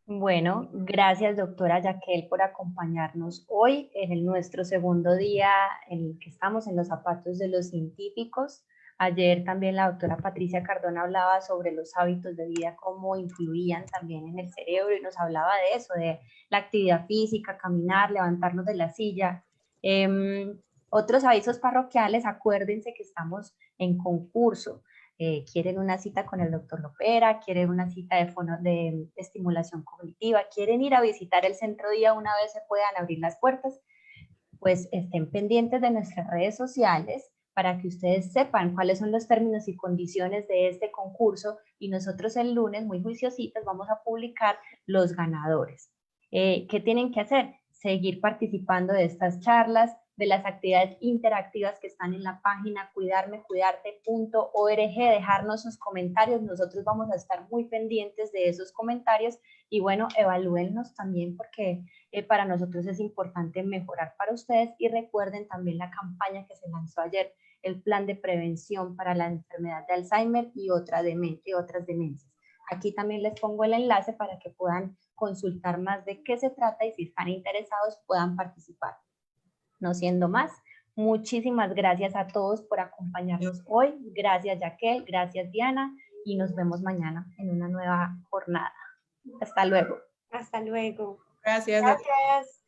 A: Bueno, gracias doctora Yaquel por acompañarnos hoy en nuestro segundo día en el que estamos en los zapatos de los científicos. Ayer también la doctora Patricia Cardona hablaba sobre los hábitos de vida, cómo influían también en el cerebro y nos hablaba de eso, de la actividad física, caminar, levantarnos de la silla. Otros avisos parroquiales, acuérdense que estamos en concurso. Quieren una cita con el doctor Lopera, quieren una cita de estimulación cognitiva, quieren ir a visitar el centro día una vez se puedan abrir las puertas, pues estén pendientes de nuestras redes sociales para que ustedes sepan cuáles son los términos y condiciones de este concurso y nosotros el lunes, muy juiciositas, vamos a publicar los ganadores. ¿Qué tienen que hacer? Seguir participando de estas charlas, de las actividades interactivas que están en la página cuidarmecuidarte.org, dejarnos sus comentarios, nosotros vamos a estar muy pendientes de esos comentarios y bueno, evalúennos también porque para nosotros es importante mejorar para ustedes y recuerden también la campaña que se lanzó ayer, el plan de prevención para la enfermedad de Alzheimer y otras demencias. Aquí también les pongo el enlace para que puedan consultar más de qué se trata y si están interesados puedan participar. No siendo más, muchísimas gracias a todos por acompañarnos hoy. Gracias Yaquel, gracias Diana y nos vemos mañana en una nueva jornada. Hasta luego.
C: Hasta luego.
B: Gracias.
C: Gracias.